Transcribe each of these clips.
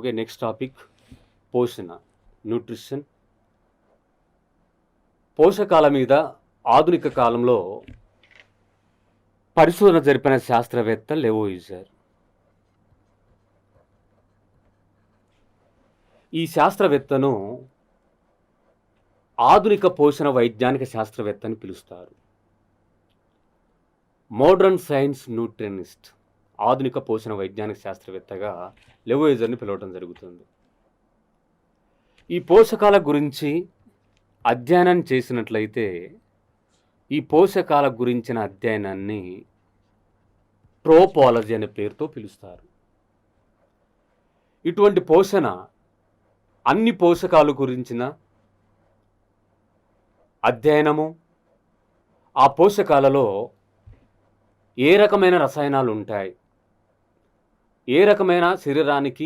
Okay, next topic పోషణ, nutrition. పోషకాల మీద ఆధునిక కాలంలో పరిశోధన జరిపిన శాస్త్రవేత్త లెవోయిజర్. ఈ శాస్త్రవేత్తను ఆధునిక పోషణ వైజ్ఞానిక శాస్త్రవేత్త అని పిలుస్తారు. మోడర్న్ సైన్స్ న్యూట్రినిస్ట్, ఆధునిక పోషణ వైజ్ఞానిక శాస్త్రవేత్తగా లెవోయిజర్ని పిలవడం జరుగుతుంది. ఈ పోషకాల గురించి అధ్యయనం చేసినట్లయితే ఈ పోషకాల గురించిన అధ్యయనాన్ని ట్రోపాలజీ అనే పేరుతో పిలుస్తారు. ఇటువంటి పోషణ అన్ని పోషకాల గురించిన అధ్యయనము, ఆ పోషకాలలో ఏ రకమైన రసాయనాలు ఉంటాయి, ఏ రకమైన శరీరానికి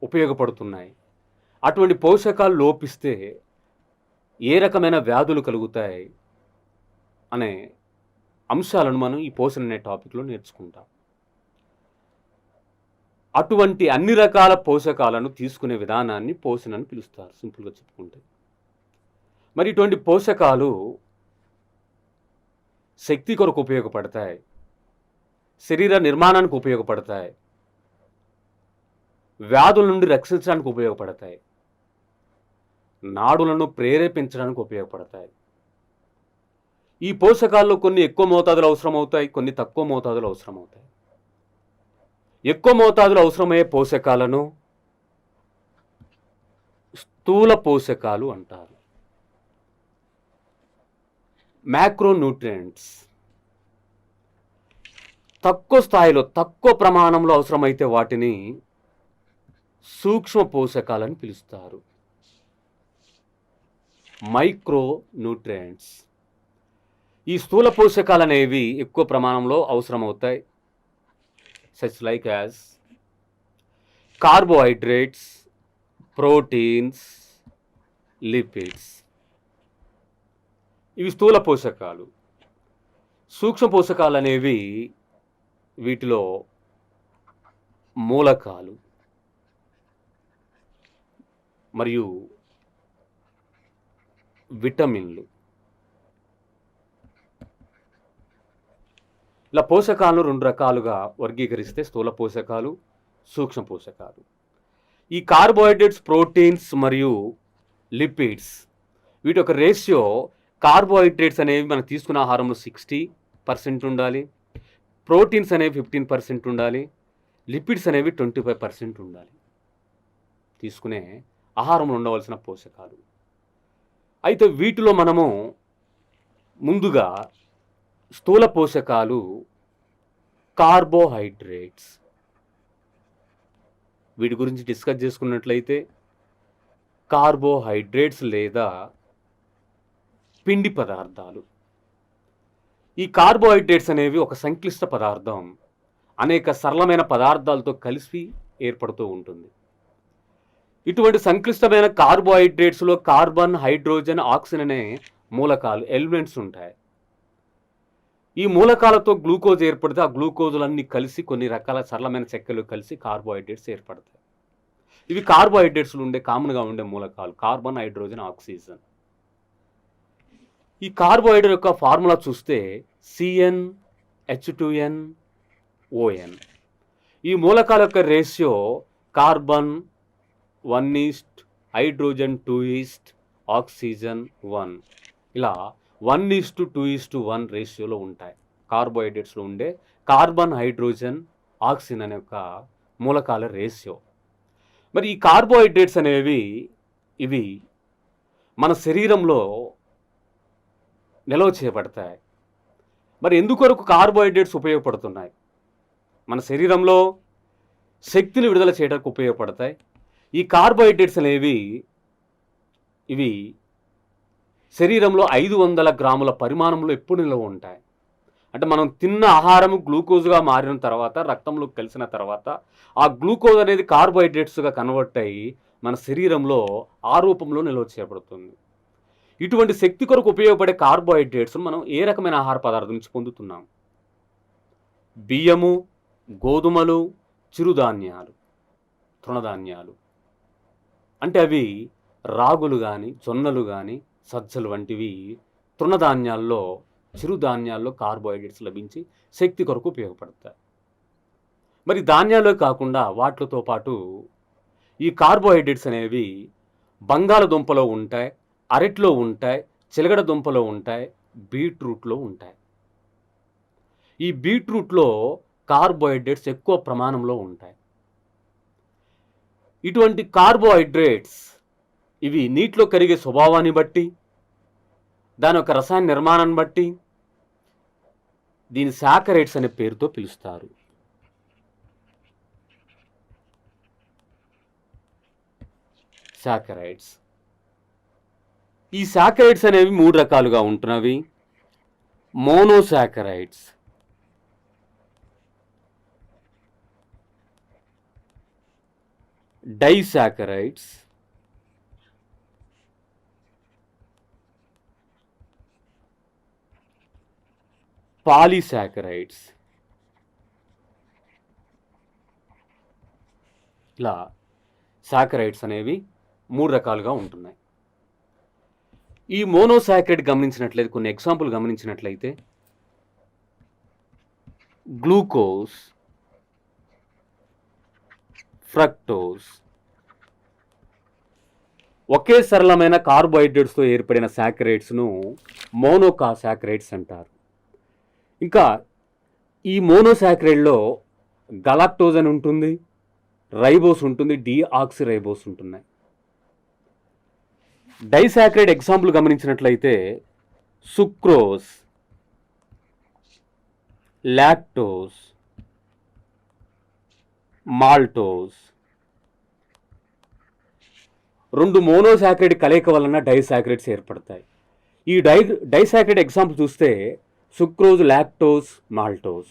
ఉపయోగపడుతున్నాయి, అటువంటి పోషకాలు లోపిస్తే ఏ రకమైన వ్యాధులు కలుగుతాయి అనే అంశాలను మనం ఈ పోషణ అనే టాపిక్లో నేర్చుకుంటాం. అటువంటి అన్ని రకాల పోషకాలను తీసుకునే విధానాన్ని పోషణ అని పిలుస్తారు, సింపుల్గా చెప్పుకుంటే. మరి ఇటువంటి పోషకాలు శక్తి కొరకు ఉపయోగపడతాయి, శరీర నిర్మాణానికి ఉపయోగపడతాయి, వ్యాధుల నుండి రక్షించడానికి ఉపయోగపడతాయి, నాడులను ప్రేరేపించడానికి ఉపయోగపడతాయి. ఈ పోషకాల్లో కొన్ని ఎక్కువ మోతాదులు అవసరమవుతాయి, కొన్ని తక్కువ మోతాదులు అవసరమవుతాయి. ఎక్కువ మోతాదులు అవసరమయ్యే పోషకాలను స్థూల పోషకాలు అంటారు. మ్యాక్రోన్యూట్రియంట్స్ తక్కువ స్థాయిలో, తక్కువ ప్రమాణంలో అవసరమైతే వాటిని సూక్ష్మ పోషకాలని పిలుస్తారు. మైక్రో న్యూట్రియంట్స్, ఈ స్థూల పోషకాలు అనేవి ఎక్కువ ప్రమాణంలో అవసరమవుతాయి, such like as carbohydrates, proteins, lipids. ఇవి స్థూల పోషకాలు. సూక్ష్మ పోషకాలు అనేవి వీటిలో మూలకాలు మరియు విటమిన్లు. ఇలా పోషకాలను రెండు రకాలుగా వర్గీకరిస్తే స్థూల పోషకాలు, సూక్ష్మ పోషకాలు. ఈ కార్బోహైడ్రేట్స్, ప్రోటీన్స్ మరియు లిపిడ్స్ వీటి యొక్క రేషియో, కార్బోహైడ్రేట్స్ అనేవి మనం తీసుకున్న ఆహారంలో 60% ఉండాలి, ప్రోటీన్స్ అనేవి 15% ఉండాలి, లిపిడ్స్ అనేవి 25% ఉండాలి తీసుకునే ఆహారంలో ఉండవలసిన పోషకాలు. అయితే వీటిలో మనము ముందుగా స్థూల పోషకాలు కార్బోహైడ్రేట్స్, వీటి గురించి డిస్కస్ చేసుకున్నట్లయితే కార్బోహైడ్రేట్స్ లేదా పిండి పదార్థాలు. ఈ కార్బోహైడ్రేట్స్ అనేవి ఒక సంక్లిష్ట పదార్థం, అనేక సరళమైన పదార్థాలతో కలిసి ఏర్పడుతూ ఉంటుంది. ఇటువంటి సంక్లిష్టమైన కార్బోహైడ్రేట్స్లో కార్బన్, హైడ్రోజన్, ఆక్సిజన్ అనే మూలకాలు, ఎలిమెంట్స్ ఉంటాయి. ఈ మూలకాలతో గ్లూకోజ్ ఏర్పడితే ఆ గ్లూకోజులన్నీ కలిసి కొన్ని రకాల సరళమైన చక్కెరలు కలిసి కార్బోహైడ్రేట్స్ ఏర్పడతాయి. ఇవి కార్బోహైడ్రేట్స్లో ఉండే కామన్గా ఉండే మూలకాలు, కార్బన్, హైడ్రోజన్, ఆక్సిజన్. ఈ కార్బోహైడ్రేట్ యొక్క ఫార్ములా చూస్తే CnH2nOn. ఈ మూలకాల యొక్క రేషియో కార్బన్ 1:, హైడ్రోజన్ 2:, ఆక్సిజన్ 1. ఇలా 1:2:1 రేషియోలో ఉంటాయి కార్బోహైడ్రేట్స్లో ఉండే కార్బన్, హైడ్రోజన్, ఆక్సిజన్ అనే యొక్క మూలకాల రేషియో. మరి ఈ కార్బోహైడ్రేట్స్ అనేవి ఇవి మన శరీరంలో నిల్వ చేయబడతాయి. మరి ఎందుకొరకు కార్బోహైడ్రేట్స్ ఉపయోగపడుతున్నాయి? మన శరీరంలో శక్తిని విడుదల చేయడానికి ఉపయోగపడతాయి. ఈ కార్బోహైడ్రేట్స్ అనేవి ఇవి శరీరంలో 500 గ్రాముల పరిమాణంలో ఎప్పుడు నిల్వ ఉంటాయి. అంటే మనం తిన్న ఆహారం గ్లూకోజ్గా మారిన తర్వాత, రక్తంలో కలిసిన తర్వాత ఆ గ్లూకోజ్ అనేది కార్బోహైడ్రేట్స్గా కన్వర్ట్ అయ్యి మన శరీరంలో ఆ రూపంలో నిల్వ చేయబడుతుంది. ఇటువంటి శక్తి కొరకు ఉపయోగపడే కార్బోహైడ్రేట్స్ మనం ఏ రకమైన ఆహార పదార్థం నుంచి పొందుతున్నాం? బియ్యము, గోధుమలు, చిరుధాన్యాలు. తృణధాన్యాలు. అంటే అవి రాగులు కానీ, జొన్నలు కానీ, సజ్జలు వంటివి తృణధాన్యాల్లో, చిరుధాన్యాల్లో కార్బోహైడ్రేట్స్ లభించి శక్తి కొరకు ఉపయోగపడతాయి. మరి ధాన్యాల్లో కాకుండా వాటితో పాటు ఈ కార్బోహైడ్రేట్స్ అనేవి బంగాళదుంపలో ఉంటాయి, అరటిలో ఉంటాయి, చిలగడ దుంపలో ఉంటాయి, బీట్రూట్లో ఉంటాయి. ఈ బీట్రూట్లో కార్బోహైడ్రేట్స్ ఎక్కువ ప్రమాణంలో ఉంటాయి. ఇటువంటి కార్బోహైడ్రేట్స్ ఇవి నీటిలో కరిగే స్వభావాన్ని బట్టి, దాని యొక్క రసాయన నిర్మాణాన్ని బట్టి దీని సాకరైడ్స్ అనే పేరుతో పిలుస్తారు. సాకరైడ్స్. ఈ సాకరైడ్స్ అనేవి 3 రకాలుగా ఉంటున్నవి. Monosaccharides, disaccharides, polysaccharides. ఇలా సాకరైడ్స్ అనేవి 3 రకాలుగా ఉంటున్నాయి. ఈ మోనోసాకరైడ్ గమనించినట్లయితే, కొన్ని ఎగ్జాంపుల్ గమనించినట్లయితే గ్లూకోజ్, ఫ్రక్టోజ్. ఒకే సరళమైన కార్బోహైడ్రేట్స్తో ఏర్పడిన సాకరైడ్స్ను మోనోసాకరైడ్స్ అంటారు. ఇంకా ఈ మోనోసాకరైడ్లో గలాక్టోజ్ అని ఉంటుంది, రైబోస్ ఉంటుంది, డిఆక్సిరైబోస్ ఉంటున్నాయి. డైసాకరైడ్ ఎగ్జాంపుల్ గమనించినట్లయితే సుక్రోజ్, లాక్టోజ్, మాల్టోజ్. 2 మోనోసాకరైడ్ కలయిక వలన డైసాకరైడ్స్ ఏర్పడతాయి. ఈ డైసాకరైడ్ ఎగ్జాంపుల్ చూస్తే సుక్రోజ్, లాక్టోజ్, మాల్టోజ్.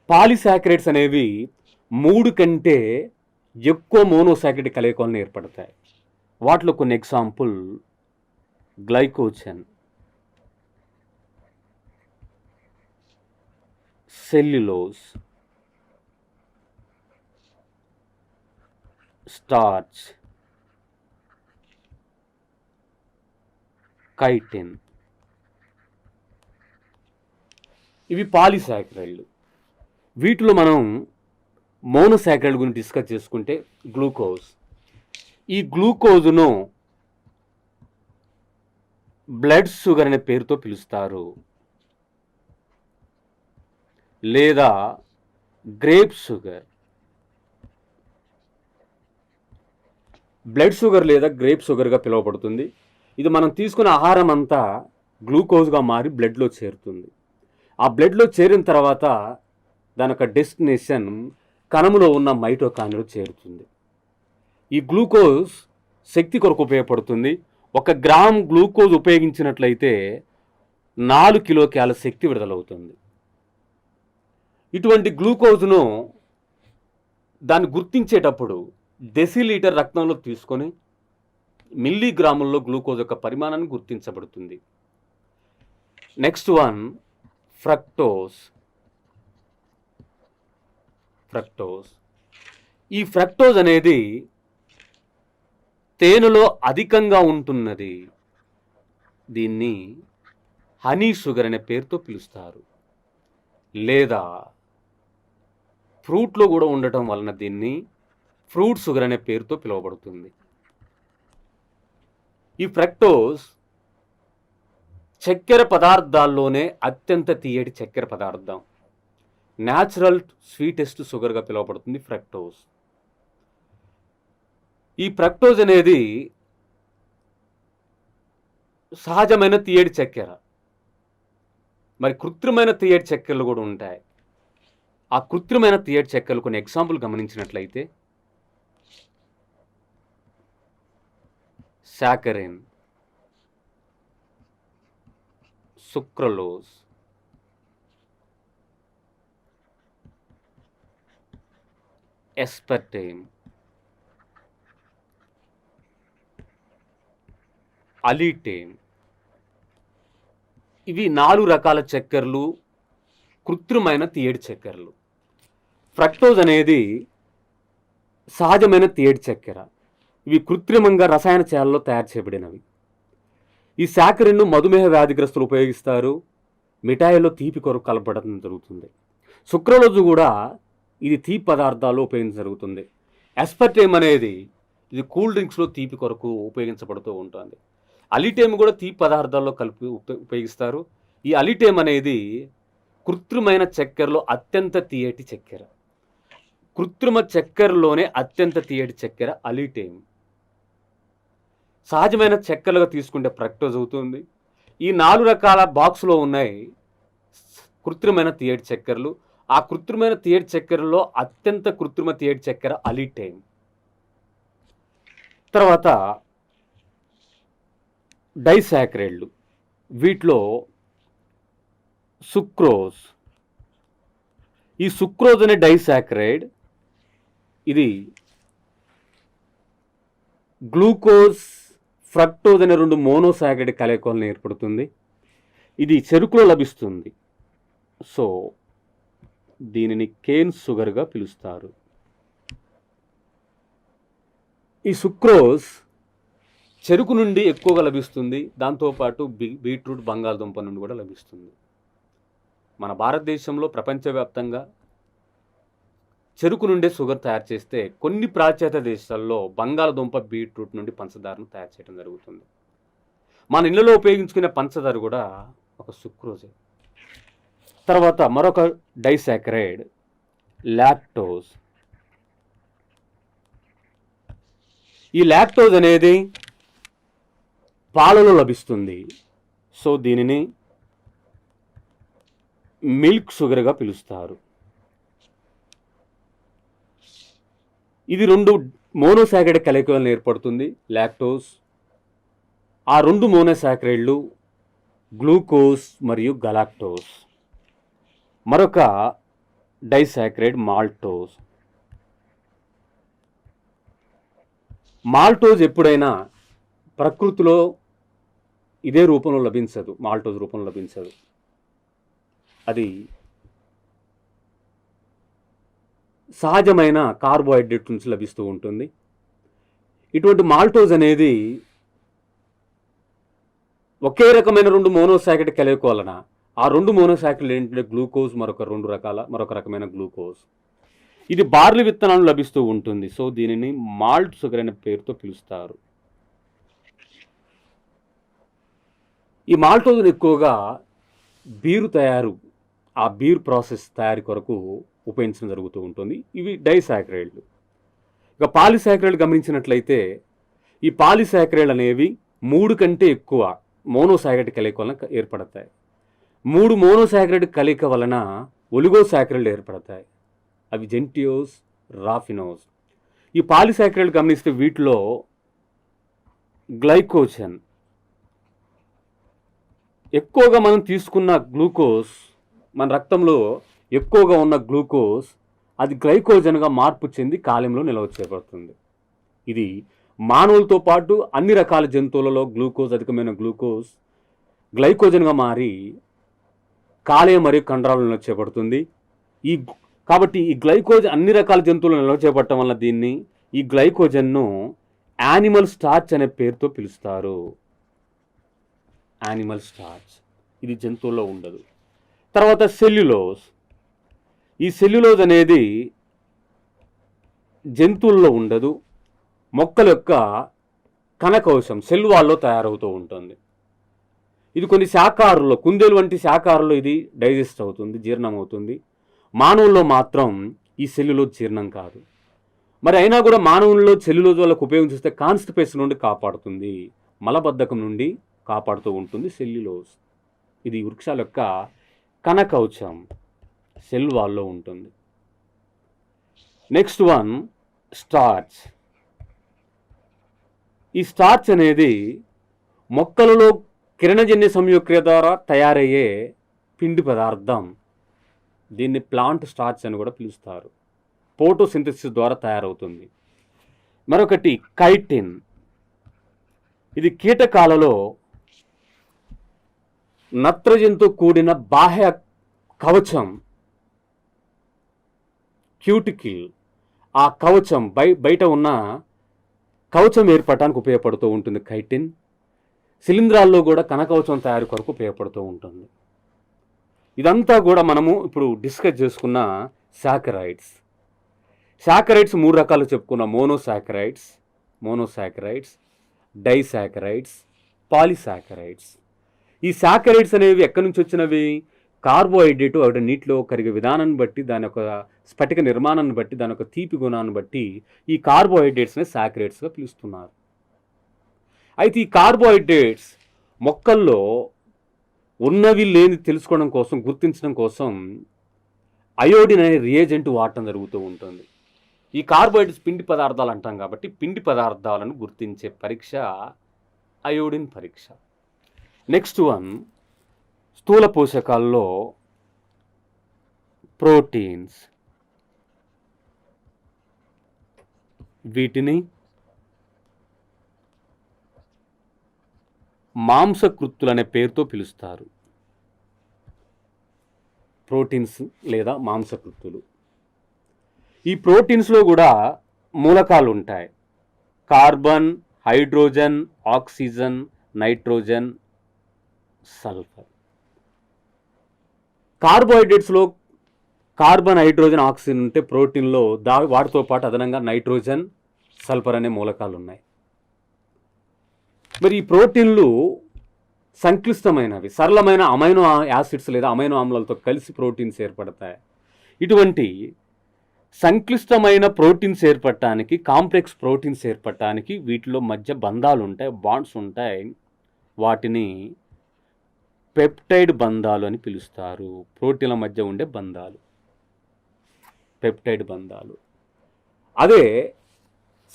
పాలిసాకరైడ్స్ అనేవి 3 కంటే ఎక్కువ మోనోసాకరైడ్ కలయిక వలన ఏర్పడతాయి. వాటిలో కొన్ని example glycogen, cellulose, starch, chitin. ఇవి పాలిసాకరైడ్లు. వీటిలో మనం మోనోసాకరైడ్ గురించి డిస్కస్ చేసుకుంటే గ్లూకోజ్. ఈ గ్లూకోజ్ను బ్లడ్ షుగర్ అనే పేరుతో పిలుస్తారు, లేదా గ్రేప్ షుగర్. బ్లడ్ షుగర్ లేదా గ్రేప్ షుగర్గా పిలువబడుతుంది. ఇది మనం తీసుకున్న ఆహారం అంతా గ్లూకోజ్గా మారి బ్లడ్లో చేరుతుంది. ఆ బ్లడ్లో చేరిన తర్వాత దాని యొక్క డెస్టినేషన్ కణములో ఉన్న మైటోకాండ్రియాలో చేరుతుంది. ఈ గ్లూకోజ్ శక్తి కొరకు ఉపయోగపడుతుంది. 1 గ్రామ్ గ్లూకోజ్ ఉపయోగించినట్లయితే 4 కిలోకాల శక్తి విడుదలవుతుంది. ఇటువంటి గ్లూకోజ్ను దాన్ని గుర్తించేటప్పుడు డెసిలీటర్ రక్తంలో తీసుకొని మిల్లీగ్రాముల్లో గ్లూకోజ్ యొక్క పరిమాణాన్ని గుర్తించబడుతుంది. Next one fructose. ఈ ఫ్రక్టోజ్ అనేది తేనెలో అధికంగా ఉంటున్నది. దీన్ని హనీ షుగర్ అనే పేరుతో పిలుస్తారు, లేదా ఫ్రూట్లో కూడా ఉండటం వలన దీన్ని ఫ్రూట్ షుగర్ అనే పేరుతో పిలువబడుతుంది. ఈ ఫ్రక్టోజ్ చక్కెర పదార్థాల్లోనే అత్యంత తీయటి చక్కెర పదార్థం. న్యాచురల్ స్వీటెస్ట్ షుగర్గా పిలువబడుతుంది ఫ్రక్టోజ్. ఈ ఫ్రక్టోజ్ అనేది సహజమైన తీయటి చక్కెర. మరి కృత్రిమైన తీయటి చక్కెరలు కూడా ఉంటాయి. ఆ కృత్రిమైన తీయటి చక్కెరలు కొన్ని ఎగ్జాంపుల్ గమనించినట్లయితే సాకరిన్, సుక్రలోజ్, ఎస్పర్టేమ్, అలీటేమ్. ఇవి 4 రకాల చక్కెరలు, కృత్రిమైన తీయటి చక్కెరలు. ఫ్రక్టోజ్ అనేది సహజమైన తీయటి చక్కెర. ఇవి కృత్రిమంగా రసాయన చేయాలలో తయారు చేయబడినవి. ఈ శాకరిన్ను మధుమేహ వ్యాధిగ్రస్తులు ఉపయోగిస్తారు. మిఠాయిలో తీపి కొరకు కలపడం జరుగుతుంది. సుక్రలోజు కూడా ఇది తీపి పదార్థాలు ఉపయోగించడం జరుగుతుంది. ఎస్పర్టేమ్ అనేది ఇది కూల్ డ్రింక్స్లో తీపి కొరకు ఉపయోగించబడుతూ ఉంటుంది. అలిటేమ్ కూడా తీపి పదార్థాల్లో కలిపి ఉపయోగిస్తారు. ఈ అలిటేమ్ అనేది కృత్రిమైన చక్కెరలో అత్యంత తీయటి చక్కెర. కృత్రిమ చక్కెరలోనే అత్యంత తీయటి చక్కెర అలిటేమ్. సహజమైన చక్కెరలుగా తీసుకుంటే ఫ్రక్టోజ్ అవుతుంది. ఈ 4 రకాల బాక్స్లో ఉన్నాయి కృత్రిమైన తీయటి చక్కెరలు. ఆ కృత్రిమైన తీయటి చక్కెరలో అత్యంత కృత్రిమ తీయటి చక్కెర అలిటేమ్. తర్వాత డైసాకరైడ్లు. వీటిలో సుక్రోజ్. ఈ సుక్రోజ్ అనే డైసాకరైడ్ ఇది గ్లూకోజ్, ఫ్రక్టోజ్ అనే 2 మోనోసాకరైడ్ కలయికలను ఏర్పడుతుంది. ఇది చెరుకులో లభిస్తుంది. సో దీనిని కేన్ షుగర్గా పిలుస్తారు. ఈ సుక్రోజ్ చెరుకు నుండి ఎక్కువగా లభిస్తుంది. దాంతోపాటు బీట్రూట్, బంగాళదుంప నుండి కూడా లభిస్తుంది. మన భారతదేశంలో ప్రపంచవ్యాప్తంగా చెరుకు నుండే షుగర్ తయారు చేస్తే కొన్ని పాశ్చాత్య దేశాల్లో బంగాళదుంప, బీట్రూట్ నుండి పంచదారను తయారు చేయడం జరుగుతుంది. మన ఇళ్లలో ఉపయోగించుకునే పంచదార కూడా ఒక సుక్రోజే. తర్వాత మరొక డైసాకరైడ్ లాక్టోజ్. ఈ లాక్టోజ్ అనేది పాలలో లభిస్తుంది. సో దీనిని మిల్క్ షుగర్గా పిలుస్తారు. ఇది 2 మోనోసాకరైడ్ కలయికలను ఏర్పడుతుంది లాక్టోజ్. ఆ 2 మోనోసాకరైడ్లు గ్లూకోజ్ మరియు గలాక్టోజ్. మరొక డైసాకరైడ్ మాల్టోజ్. మాల్టోజ్ ఎప్పుడైనా ప్రకృతిలో ఇదే రూపంలో లభించదు. మాల్టోజ్ రూపంలో లభించదు. అది సహజమైన కార్బోహైడ్రేట్ నుంచి లభిస్తూ ఉంటుంది. ఇటువంటి మాల్టోజ్ అనేది ఒకే రకమైన 2 మోనోసాకరైడ్ కలయిక వలన ఆ 2 మోనోసాకరైడ్లు ఏంటంటే గ్లూకోజ్, మరొక రకమైన గ్లూకోజ్. ఇది బార్లీ విత్తనాలు లభిస్తూ ఉంటుంది. సో దీనిని మాల్ట్ షుగర్ అనే పేరుతో పిలుస్తారు. ఈ మాల్టోజ్ను ఎక్కువగా బీరు తయారు, ఆ బీర్ ప్రాసెస్ తయారీ కొరకు ఉపయోగించడం జరుగుతూ ఉంటుంది. ఇవి డైసాకరైడ్లు. ఇక పాలిసాకరైడ్ గమనించినట్లయితే ఈ పాలిసాకరైడ్ అనేవి 3 కంటే ఎక్కువ మోనోసాకరైడ్ కలయిక వలన ఏర్పడతాయి. 3 మోనోసాకరైడ్ కలయిక వలన ఒలిగోసాకరైడ్లు ఏర్పడతాయి. అవి జెంటియోస్, రాఫినోస్. ఈ పాలిసాకరైడ్ గమనిస్తే వీటిలో గ్లైకోజన్ ఎక్కువగా మనం తీసుకున్న గ్లూకోజ్, మన రక్తంలో ఎక్కువగా ఉన్న గ్లూకోజ్ అది గ్లైకోజన్గా మార్పు చెంది కాలేయంలో నిల్వ చేయబడుతుంది. ఇది మానవులతో పాటు అన్ని రకాల జంతువులలో అధికమైన గ్లూకోజ్ గ్లైకోజన్గా మారి కాలేయం మరియు కండరాలు నిల్వ చేయబడుతుంది. కాబట్టి ఈ గ్లైకోజన్ అన్ని రకాల జంతువులు నిల్వ చేయబడటం వల్ల ఈ గ్లైకోజన్ను యానిమల్ స్టార్చ్ అనే పేరుతో పిలుస్తారు. Animal starch. ఇది జంతువుల్లో ఉండదు. తర్వాత సెల్యులోజ్. ఈ సెల్యులోజ్ అనేది జంతువుల్లో ఉండదు. మొక్కల యొక్క కణకోశం సెల్ వాల్లో తయారవుతూ ఉంటుంది. ఇది కొన్ని శాకాహారుల్లో, కుందేలు వంటి శాకాహారుల్లో ఇది డైజెస్ట్ అవుతుంది, జీర్ణం అవుతుంది. మానవుల్లో మాత్రం ఈ సెల్యులోజ్ జీర్ణం కాదు. మరి అయినా కూడా మానవుల్లో సెల్యులోజ్ వాళ్ళకు ఉపయోగిస్తే కాన్స్టిపేషన్ నుండి కాపాడుతుంది, మలబద్ధకం నుండి కాపాడుతూ ఉంటుంది సెల్యులోజ్. ఇది వృక్షాల యొక్క కణకవచం, సెల్ వాల్లో ఉంటుంది. Next one starch. ఈ స్టార్చ్ అనేది మొక్కలలో కిరణజన్య సంయోక్రియ ద్వారా తయారయ్యే పిండి పదార్థం. దీన్ని ప్లాంట్ స్టార్చ్ అని కూడా పిలుస్తారు. ఫోటోసింథసిస్ ద్వారా తయారవుతుంది. మరొకటి కైటిన్. ఇది కీటకాలలో నత్రజనితో కూడిన బాహ్య కవచం, క్యూటికిల్. ఆ కవచం బయట ఉన్న కవచం ఏర్పడటానికి ఉపయోగపడుతూ ఉంటుంది కైటిన్. శిలీంధ్రాల్లో కూడా కణకవచం తయారు కొరకు ఉపయోగపడుతూ ఉంటుంది. ఇదంతా కూడా మనము ఇప్పుడు డిస్కస్ చేసుకున్న సాకరైడ్స్. సాకరైడ్స్ 3 రకాలు చెప్పుకున్న మోనోసాకరైడ్స్, డైసాకరైడ్స్, పాలిసాకరైడ్స్. ఈ సాకరైడ్స్ అనేవి ఎక్కడి నుంచి వచ్చినవి? కార్బోహైడ్రేట్ ఒకటి నీటిలో కరిగే విధానాన్ని బట్టి, దాని యొక్క స్ఫటిక నిర్మాణాన్ని బట్టి, దాని యొక్క తీపి గుణాన్ని బట్టి ఈ కార్బోహైడ్రేట్స్ని సాకరైడ్స్గా పిలుస్తున్నారు. అయితే ఈ కార్బోహైడ్రేట్స్ మొక్కల్లో ఉన్నవి లేని తెలుసుకోవడం కోసం, గుర్తించడం కోసం అయోడిన్ అనే రియేజెంట్ వాడటం జరుగుతూ ఉంటుంది. ఈ కార్బోహైడ్రేట్స్ పిండి పదార్థాలు అంటాం కాబట్టి పిండి పదార్థాలను గుర్తించే పరీక్ష అయోడిన్ పరీక్ష. నెక్స్ట్ వన్, స్థూల పోషకాల్లో ప్రోటీన్స్. వీటిని మాంసకృత్తులు అనే పేరుతో పిలుస్తారు. ప్రోటీన్స్ లేదా మాంసకృత్తులు. ఈ ప్రోటీన్స్లో కూడా మూలకాలు ఉంటాయి. Carbon, hydrogen, oxygen, nitrogen, sulphur. కార్బోహైడ్రేట్స్లో కార్బన్, హైడ్రోజన్, ఆక్సిజన్ ఉంటే ప్రోటీన్లో వాటితో పాటు అదనంగా నైట్రోజన్, సల్ఫర్ అనే మూలకాలు ఉన్నాయి. మరి ఈ ప్రోటీన్లు సంక్లిష్టమైనవి, సరళమైన అమైనో యాసిడ్స్ లేదా అమైనో ఆమ్లాలతో కలిసి ప్రోటీన్స్ ఏర్పడతాయి. ఇటువంటి సంక్లిష్టమైన ప్రోటీన్స్ ఏర్పడటానికి, కాంప్లెక్స్ ప్రోటీన్స్ ఏర్పడటానికి వీటిలో మధ్య బంధాలు ఉంటాయి, బాండ్స్ ఉంటాయి. వాటిని పెప్టైడ్ బంధాలు అని పిలుస్తారు. ప్రోటీన్ల మధ్య ఉండే బంధాలు పెప్టైడ్ బంధాలు. అదే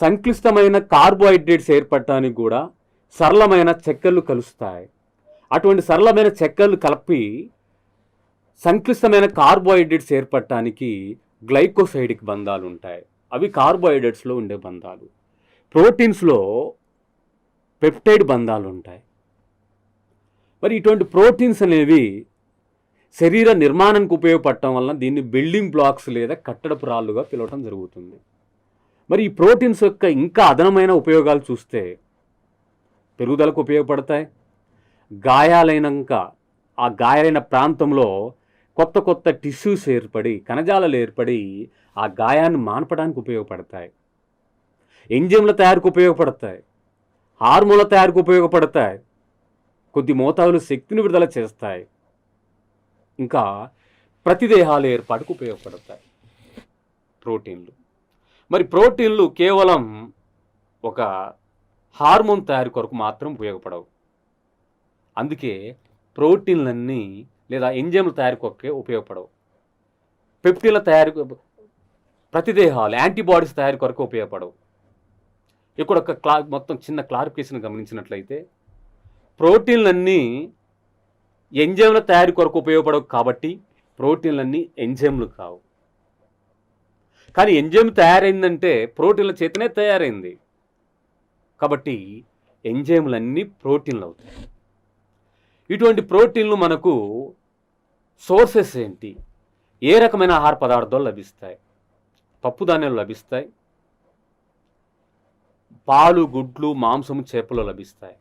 సంక్లిష్టమైన కార్బోహైడ్రేట్స్ ఏర్పడటానికి కూడా సరళమైన చక్కెరలు కలుస్తాయి. అటువంటి సరళమైన చక్కెరలు కలిపి సంక్లిష్టమైన కార్బోహైడ్రేట్స్ ఏర్పడటానికి గ్లైకోసైడిక్ బంధాలు ఉంటాయి. అవి కార్బోహైడ్రేట్స్లో ఉండే బంధాలు. ప్రోటీన్స్లో పెప్టైడ్ బంధాలు ఉంటాయి. మరి ఇటువంటి ప్రోటీన్స్ అనేవి శరీర నిర్మాణానికి ఉపయోగపడటం వలన దీన్ని బిల్డింగ్ బ్లాక్స్ లేదా కట్టడపు రాళ్ళుగా పిలవటం జరుగుతుంది. మరి ఈ ప్రోటీన్స్ యొక్క ఇంకా అదనమైన ఉపయోగాలు చూస్తే పెరుగుదలకు ఉపయోగపడతాయి. గాయాలైనాక ఆ గాయాలైన ప్రాంతంలో కొత్త కొత్త టిష్యూస్ ఏర్పడి, కణజాలాలు ఏర్పడి ఆ గాయాన్ని మాన్పడానికి ఉపయోగపడతాయి. ఎంజైమ్ల తయారీకి ఉపయోగపడతాయి. హార్మోన్ల తయారీకి ఉపయోగపడతాయి. కొద్ది మోతాదులో శక్తిని విడుదల చేస్తాయి. ఇంకా ప్రతిదేహాల ఏర్పాటుకు ఉపయోగపడతాయి ప్రోటీన్లు. మరి ప్రోటీన్లు కేవలం ఒక హార్మోన్ తయారీ కొరకు మాత్రం ఉపయోగపడవు. అందుకే ప్రోటీన్లన్నీ లేదా ఎంజైమ్ల తయారీ కొరకే ఉపయోగపడవు. పెప్టిన్ల తయారీ, ప్రతిదేహాలు, యాంటీబాడీస్ తయారీ కొరకు ఉపయోగపడవు. ఇక్కడ ఒక మొత్తం చిన్న క్లారిఫికేషన్ గమనించినట్లయితే, ప్రోటీన్లన్నీ ఎంజైమ్ల తయారీ కొరకు ఉపయోగపడవు కాబట్టి ప్రోటీన్లన్నీ ఎంజైమ్లు కావు. కానీ ఎంజైమ్ తయారైందంటే ప్రోటీన్ల చేతనే తయారైంది కాబట్టి ఎంజైమ్లన్నీ ప్రోటీన్లు అవుతాయి. ఇటువంటి ప్రోటీన్లు మనకు సోర్సెస్ ఏంటి? ఏ రకమైన ఆహార పదార్థాలు లభిస్తాయి? పప్పు ధాన్యాలు లభిస్తాయి, పాలు, గుడ్లు, మాంసము, చేపలు లభిస్తాయి.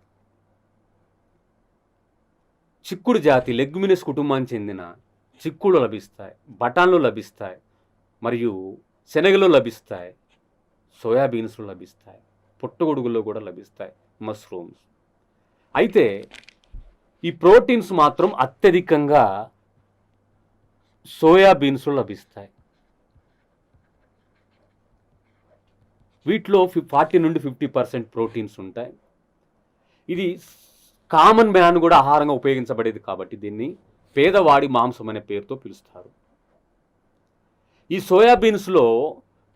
చిక్కుడు జాతి లెగ్యుమినస్ కుటుంబానికి చెందిన చిక్కుళ్ళు లభిస్తాయి, బఠాన్లు లభిస్తాయి, మరియు శనగలు లభిస్తాయి, సోయాబీన్స్లు లభిస్తాయి, పుట్టగొడుగుల్లో కూడా లభిస్తాయి, మష్రూమ్స్. అయితే ఈ ప్రోటీన్స్ మాత్రం అత్యధికంగా సోయాబీన్స్లో లభిస్తాయి. వీటిలో 40 నుండి 50% ప్రోటీన్స్ ఉంటాయి. ఇది కామన్ మ్యాన్ కూడా ఆహారంగా ఉపయోగించబడేది కాబట్టి దీన్ని పేదవాడి మాంసం అనే పేరుతో పిలుస్తారు. ఈ సోయాబీన్స్లో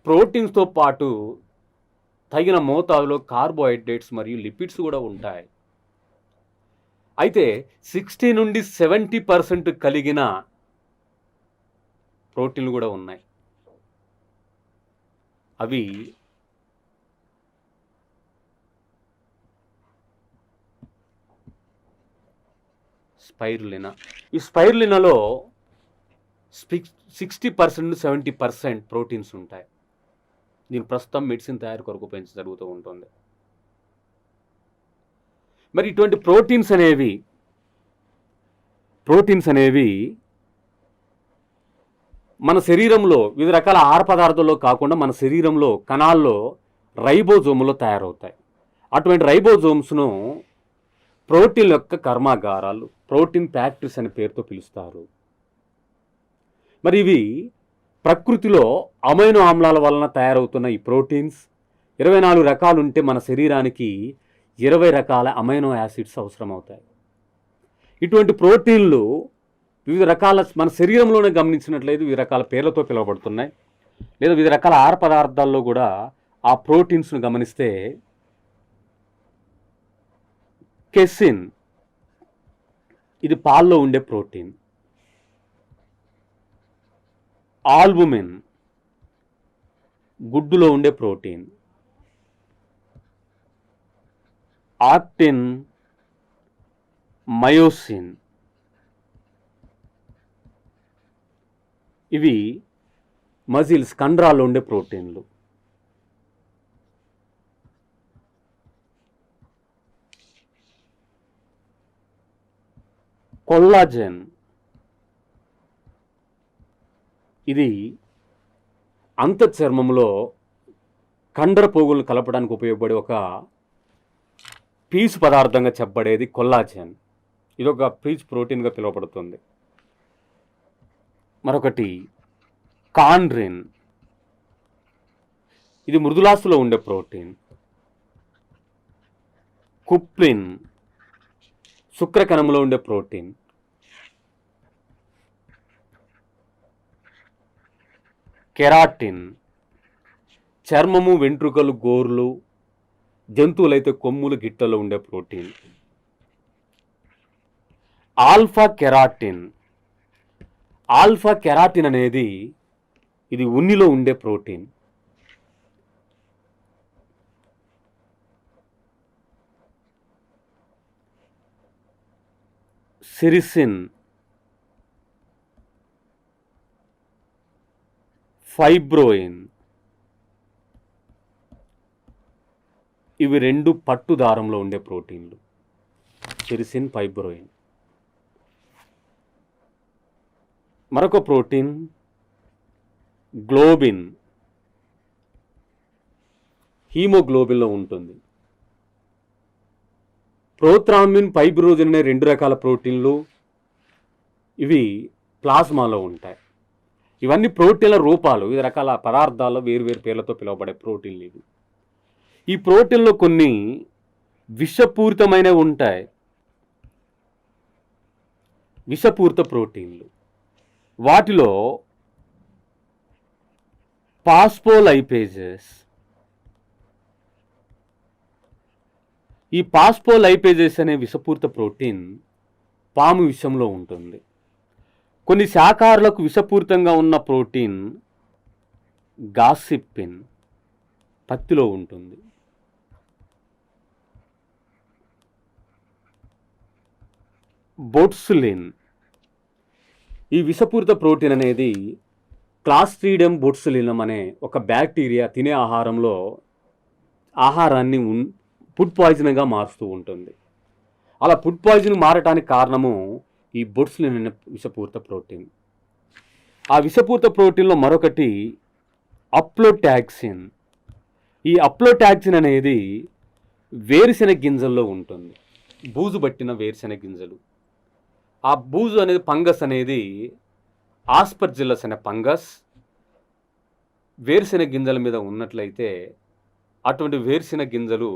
ప్రోటీన్స్తో పాటు తగిన మోతాదులో కార్బోహైడ్రేట్స్ మరియు లిపిడ్స్ కూడా ఉంటాయి. అయితే 60 నుండి 70% కలిగిన ప్రోటీన్లు కూడా ఉన్నాయి. అవి స్పైరులినా. ఈ స్పైరులినాలో 60% 70% ప్రోటీన్స్ ఉంటాయి. దీని ప్రస్తుతం మెడిసిన్ తయారు కొరకు జరుగుతూ ఉంటుంది. మరి ఇటువంటి ప్రోటీన్స్ అనేవి మన శరీరంలో వివిధ రకాల ఆహార పదార్థాల్లో కాకుండా మన శరీరంలో కణాల్లో రైబోజోములో తయారవుతాయి. అటువంటి రైబోజోమ్స్ను ప్రోటీన్ యొక్క కర్మాగారాలు, ప్రోటీన్ ఫ్యాక్టరీస్ అనే పేరుతో పిలుస్తారు. మరి ఇవి ప్రకృతిలో అమైనో ఆమ్లాల వలన తయారవుతున్న ఈ ప్రోటీన్స్ 24 రకాలు ఉంటే మన శరీరానికి 20 రకాల అమైనో యాసిడ్స్ అవసరమవుతాయి. ఇటువంటి ప్రోటీన్లు వివిధ రకాల మన శరీరంలోనే గమనించినట్లయితే వివిధ రకాల పేర్లతో పిలువబడుతున్నాయి. లేదా వివిధ రకాల ఆహార పదార్థాల్లో కూడా ఆ ప్రోటీన్స్ను గమనిస్తే కెసిన్, ఇది పాల్లో ఉండే ప్రోటీన్. ఆల్బుమిన్, గుడ్డులో ఉండే ప్రోటీన్. ఆక్టిన్, మయోసిన్, ఇవి మజిల్స్, కండరాల్లో ఉండే ప్రోటీన్లు. కొల్లాజెన్, ఇది అంతఃచర్మంలో కండర పోగులు కలపడానికి ఉపయోగపడే ఒక పీచు పదార్థంగా చెప్పబడేది కొల్లాజెన్. ఇది ఒక పీచు ప్రోటీన్గా పిలువబడుతుంది. మరొకటి కాండ్రిన్, ఇది మృదులాస్థిలో ఉండే ప్రోటీన్. కుప్రిన్, శుక్రకణంలో ఉండే ప్రోటీన్. కెరాటిన్, చర్మము, వెంట్రుకలు, గోర్లు, జంతువులైతే కొమ్ములు, గిట్టలో ఉండే protein. Alpha keratin, alpha keratin అనేది ఇది ఉన్నిలో ఉండే ప్రోటీన్. సిరిసిన్, ఫైబ్రోయిన్, ఇవి 2 పట్టు దారంలో ఉండే ప్రోటీన్లు. సిరిసిన్, ఫైబ్రోయిన్. మరొక ప్రోటీన్ గ్లోబిన్, హీమోగ్లోబిన్లో ఉంటుంది. ప్రోత్రామిన్, ఫైబ్రోజిన్ అనే 2 రకాల ప్రోటీన్లు, ఇవి ప్లాస్మాలో ఉంటాయి. ఇవన్నీ ప్రోటీన్ల రూపాలు, వివిధ రకాల పదార్థాల్లో వేరువేరు పేర్లతో పిలువబడే ప్రోటీన్లు ఇవి. ఈ ప్రోటీన్లో కొన్ని విషపూరితమైనవి ఉంటాయి, విషపూరిత ప్రోటీన్లు. వాటిలో పాస్ఫోలైపేజెస్, ఈ పాస్ఫోలైపేజెస్ అనే విషపూరిత ప్రోటీన్ పాము విషంలో ఉంటుంది. కొన్ని శాకాహారులకు విషపూరితంగా ఉన్న ప్రోటీన్ గాసిపిన్ పత్తిలో ఉంటుంది. బొట్సులిన్, ఈ విషపూరిత ప్రోటీన్ అనేది క్లాస్ట్రీడియం బొట్సులినం అనే ఒక బ్యాక్టీరియా తినే ఆహారంలో ఆహారాన్ని ఫుడ్ పాయిజన్గా మారుస్తూ ఉంటుంది. అలా ఫుడ్ పాయిజన్ మారటానికి కారణము ఈ బొట్సులిన్ అనే విషపూరిత ప్రోటీన్. ఆ విషపూరిత ప్రోటీన్లో మరొకటి అప్లోటాక్సిన్. ఈ అప్లోటాక్సిన్ అనేది వేరుశెనగ గింజల్లో ఉంటుంది, బూజు పట్టిన వేరుశెనగ గింజలు. ఆ బూజు అనేది ఫంగస్ అనేది ఆస్పర్జిల్లస్ అనే ఫంగస్ వేరుశెనగ గింజల మీద ఉన్నట్లయితే అటువంటి వేరుశెనగ గింజలు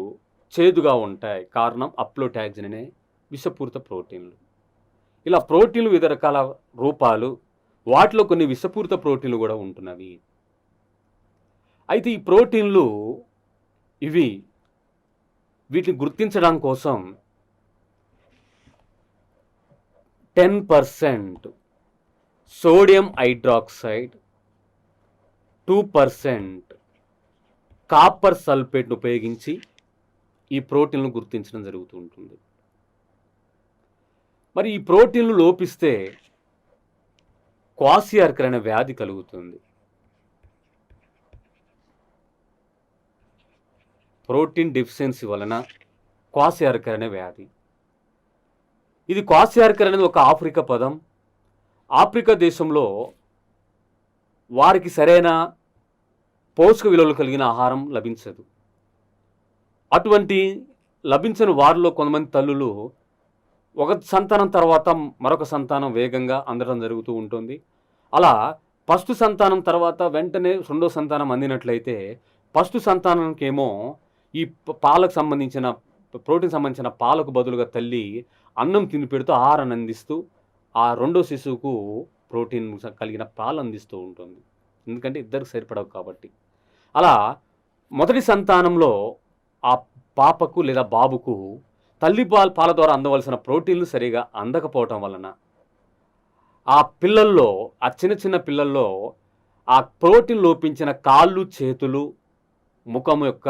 చేదుగా ఉంటాయి. కారణం అప్లోటాక్సిన్ అనే విషపూరిత ప్రోటీన్లు. ఇలా ప్రోటీన్లు వివిధ రకాల రూపాలు, వాటిలో కొన్ని విషపూరిత ప్రోటీన్లు కూడా ఉంటున్నవి. అయితే ఈ ప్రోటీన్లు వీటిని గుర్తించడం కోసం 10% సోడియం హైడ్రాక్సైడ్, 2% కాపర్ సల్ఫేట్ను ఉపయోగించి ఈ ప్రోటీన్లను గుర్తించడం జరుగుతూ ఉంటుంది. మరి ఈ ప్రోటీన్లు లోపిస్తే క్వాసియార్కర్ అనే వ్యాధి కలుగుతుంది. ప్రోటీన్ డెఫిషియన్సీ వలన క్వాసియార్కర్ అనే వ్యాధి. ఇది క్వాసియార్కర్ అనేది ఒక ఆఫ్రికా పదం. ఆఫ్రికా దేశంలో వారికి సరైన పోషక విలువలు కలిగిన ఆహారం లభించదు. అటువంటి లభించని వారిలో కొంతమంది తల్లులు ఒక సంతానం తర్వాత మరొక సంతానం వేగంగా అందడం జరుగుతూ ఉంటుంది. అలా ఫస్ట్ సంతానం తర్వాత వెంటనే రెండో సంతానం అందినట్లయితే ఫస్ట్ సంతానానికేమో ఈ పాలకు సంబంధించిన ప్రోటీన్ సంబంధించిన పాలకు బదులుగా తల్లి అన్నం తిని పెడుతూ ఆహారాన్ని అందిస్తూ ఆ రెండో శిశువుకు ప్రోటీన్ కలిగిన పాలు అందిస్తూ ఉంటుంది. ఎందుకంటే ఇద్దరికి సరిపడవు కాబట్టి. అలా మొదటి సంతానంలో ఆ పాపకు లేదా బాబుకు తల్లి పాల ద్వారా అందవలసిన ప్రోటీన్లు సరిగా అందకపోవటం వలన ఆ పిల్లల్లో, ఆ చిన్న పిల్లల్లో ఆ ప్రోటీన్ లోపించిన కాళ్ళు, చేతులు, ముఖం యొక్క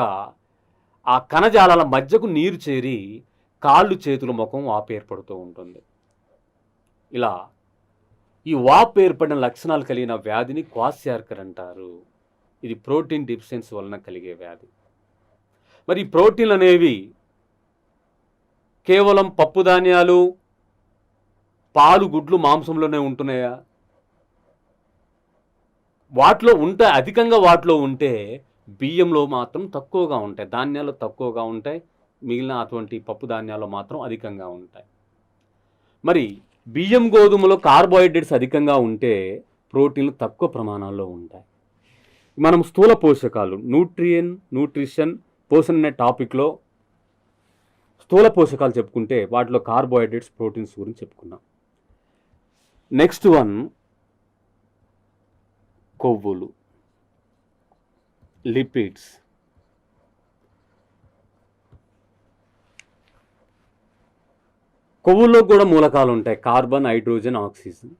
ఆ కణజాలాల మధ్యకు నీరు చేరి కాళ్ళు, చేతులు, ముఖం వాపు ఏర్పడుతూ ఉంటుంది. ఇలా ఈ వాపు ఏర్పడిన లక్షణాలు కలిగిన వ్యాధిని క్వాసియార్కర్ అంటారు. ఇది ప్రోటీన్ డెఫిషియన్సీ వలన కలిగే వ్యాధి. మరి ఈ ప్రోటీన్లు అనేవి కేవలం పప్పు ధాన్యాలు, పాలు, గుడ్లు, మాంసంలోనే ఉంటున్నాయా? వాటిలో ఉంటాయి. అధికంగా వాటిలో ఉంటే బియ్యంలో మాత్రం తక్కువగా ఉంటాయి, ధాన్యాలు తక్కువగా ఉంటాయి, మిగిలిన అటువంటి పప్పు ధాన్యాలు మాత్రం అధికంగా ఉంటాయి. మరి బియ్యం, గోధుమలో కార్బోహైడ్రేట్స్ అధికంగా ఉంటే ప్రోటీన్లు తక్కువ ప్రమాణాల్లో ఉంటాయి. మనం స్థూల పోషకాలు, న్యూట్రిషన్, పోషణ అనే టాపిక్లో స్థూల పోషకాలు చెప్పుకుంటే వాటిలో కార్బోహైడ్రేట్స్, ప్రోటీన్స్ గురించి చెప్పుకున్నాం. నెక్స్ట్ వన్ కొవ్వులు, లిపిడ్స్. కొవ్వుల్లో కూడా మూలకాలు ఉంటాయి, కార్బన్, హైడ్రోజన్, ఆక్సిజన్.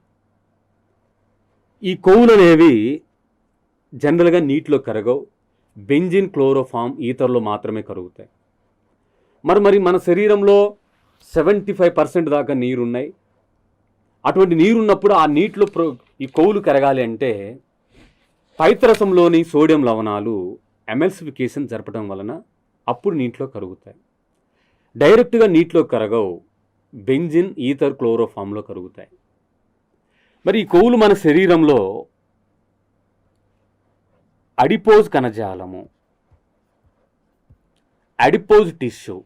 ఈ కొవ్వులు అనేవి జనరల్గా నీటిలో కరగవు. బెంజిన్, క్లోరోఫామ్, ఈథర్లో మాత్రమే కరుగుతాయి. మరి మన శరీరంలో 75% దాకా నీరున్నాయి. అటువంటి నీరున్నప్పుడు ఆ నీటిలో ఈ కొవ్వులు కరగాలి అంటే పైత్రసంలోని సోడియం లవణాలు ఎమల్సిఫికేషన్ జరపడం వలన అప్పుడు నీటిలో కరుగుతాయి. డైరెక్ట్గా నీటిలో కరగవు, బెంజిన్, ఈథర్, క్లోరోఫామ్లో కరుగుతాయి. మరి ఈ కొవ్వులు మన శరీరంలో అడిపోజ్ కణజాలము, అడిపోజ్ టిష్యూ,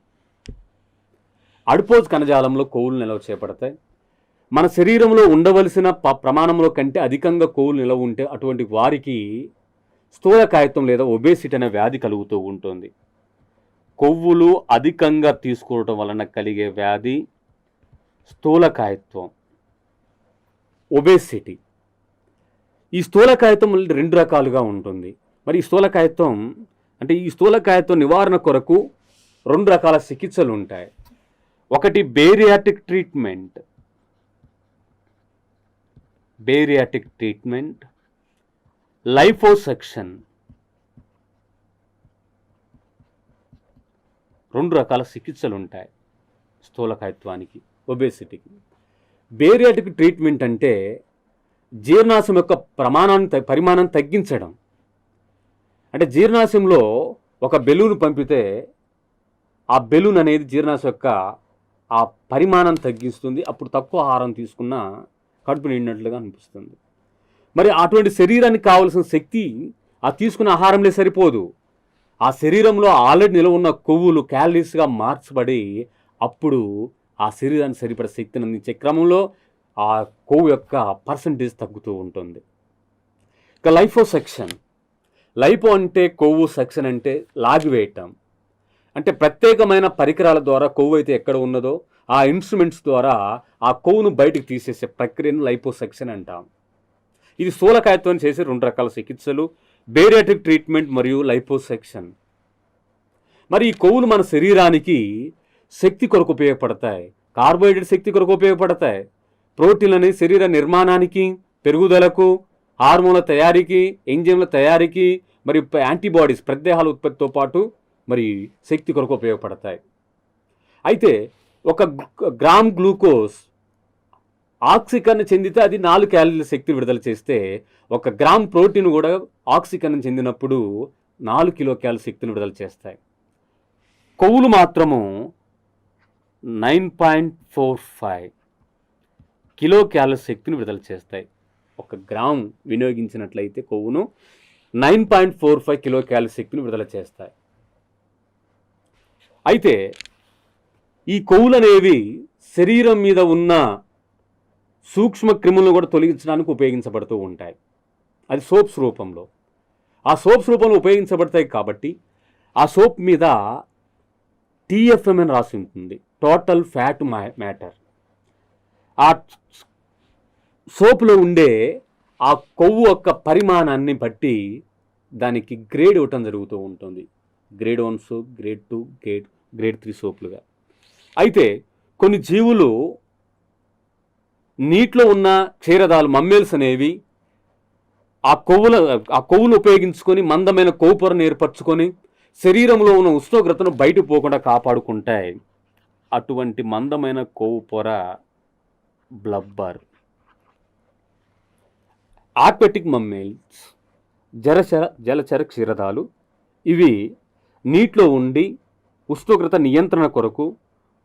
అడిపోజ్ కణజాలంలో కొవ్వులు నిల్వ చేయబడతాయి. మన శరీరంలో ఉండవలసిన ప్రమాణంలో కంటే అధికంగా కొవ్వులు నిల్వ ఉంటే అటువంటి వారికి స్థూలకాయత్వం లేదా ఒబేసిటీ అనే వ్యాధి కలుగుతూ ఉంటుంది. కొవ్వులు అధికంగా తీసుకోవటం వలన కలిగే వ్యాధి స్థూలకాయత్వం, ఒబేసిటీ. ఈ స్థూలకాయత్వం 2 రకాలుగా ఉంటుంది. మరి ఈ స్థూలకాయత్వం నివారణ కొరకు 2 రకాల చికిత్సలు ఉంటాయి. ఒకటి బేరియాటిక్ ట్రీట్మెంట్, లైపోసక్షన్. 2 రకాల చికిత్సలు ఉంటాయి స్థూలకాయత్వానికి, ఒబేసిటీకి. బేరియాటిక్ ట్రీట్మెంట్ అంటే జీర్ణాశయం యొక్క పరిమాణం తగ్గించడం. అంటే జీర్ణాశయంలో ఒక బెలూన్ పంపితే ఆ బెలూన్ అనేది జీర్ణాశయం యొక్క ఆ పరిమాణం తగ్గిస్తుంది. అప్పుడు తక్కువ ఆహారం తీసుకున్నా కడుపు నిండినట్లుగా అనిపిస్తుంది. మరి అటువంటి శరీరానికి కావలసిన శక్తి ఆ తీసుకున్న ఆహారంలో సరిపోదు. ఆ శరీరంలో ఆల్రెడీ నిలవ ఉన్న కొవ్వులు క్యాలరీస్గా మార్చబడి అప్పుడు ఆ శరీరానికి సరిపడే శక్తిని అందించే క్రమంలో ఆ కొవ్వు యొక్క పర్సంటేజ్ తగ్గుతూ ఉంటుంది. ఇక లైపోసక్షన్. లైపో అంటే కొవ్వు, సెక్షన్ అంటే లాగివేయటం. అంటే ప్రత్యేకమైన పరికరాల ద్వారా కొవ్వు అయితే ఎక్కడ ఉన్నదో ఆ ఇన్స్ట్రుమెంట్స్ ద్వారా ఆ కొవ్వును బయటకు తీసేసే ప్రక్రియను లైపోసక్షన్ అంటాం. ఇది స్థూలకాయత్వం చేసే 2 రకాల చికిత్సలు, బేరియాటిక్ ట్రీట్మెంట్ మరియు లైపోసక్షన్. మరి ఈ కొవ్వులు మన శరీరానికి శక్తి కొరకు ఉపయోగపడతాయి, కార్బోహైడ్రేట్ శక్తి కొరకు ఉపయోగపడతాయి, ప్రోటీన్ అనేది శరీర నిర్మాణానికి, పెరుగుదలకు, హార్మోన్ల తయారీకి, ఎంజైమ్ల తయారీకి మరియు యాంటీబాడీస్ ప్రత్యేహాల ఉత్పత్తితో పాటు మరి శక్తి కొరకు ఉపయోగపడతాయి. అయితే 1 గ్రామ్ గ్లూకోజ్ ఆక్సీకరణ చెందితే అది 4 క్యాలరీల శక్తి విడుదల చేస్తే 1 గ్రామ్ ప్రోటీన్ కూడా ఆక్సీకరణ చెందినప్పుడు 4 కిలో క్యాలరీ శక్తిని విడుదల చేస్తాయి. కొవ్వులు మాత్రము 9.45 కిలో క్యాలరీ శక్తిని విడుదల చేస్తాయి. 1 గ్రామ్ వినియోగించినట్లయితే కొవ్వును 9.45 కిలో క్యాలరీ శక్తిని విడుదల చేస్తాయి. అయితే ఈ కొవ్వులు అనేవి శరీరం మీద ఉన్న సూక్ష్మ క్రిములను కూడా తొలగించడానికి ఉపయోగించబడుతూ ఉంటాయి. అది సోప్స్ రూపంలో. ఆ సోప్స్ రూపంలో ఉపయోగించబడతాయి కాబట్టి ఆ సోప్ మీద TFM అని రాసి ఉంటుంది, టోటల్ ఫ్యాట్ మ్యాటర్. ఆ సోపులో ఉండే ఆ కొవ్వు యొక్క పరిమాణాన్ని బట్టి దానికి గ్రేడ్ ఇవ్వటం జరుగుతూ ఉంటుంది. Grade 1 soap, grade 2, grade 3 సోపులుగా. అయితే కొన్ని జీవులు నీటిలో ఉన్న క్షీరదాలు మమ్మేల్స్ అనేవి ఆ కొవ్వును ఉపయోగించుకొని మందమైన కొవ్వు పొరను ఏర్పరచుకొని శరీరంలో ఉన్న ఉష్ణోగ్రతను బయట పోకుండా కాపాడుకుంటాయి. అటువంటి మందమైన కొవ్వు పొర బ్లబ్బర్. ఆక్వాటిక్ మమ్మేల్స్ జలచర క్షీరదాలు ఇవి నీటిలో ఉండి ఉష్ణోగ్రత నియంత్రణ కొరకు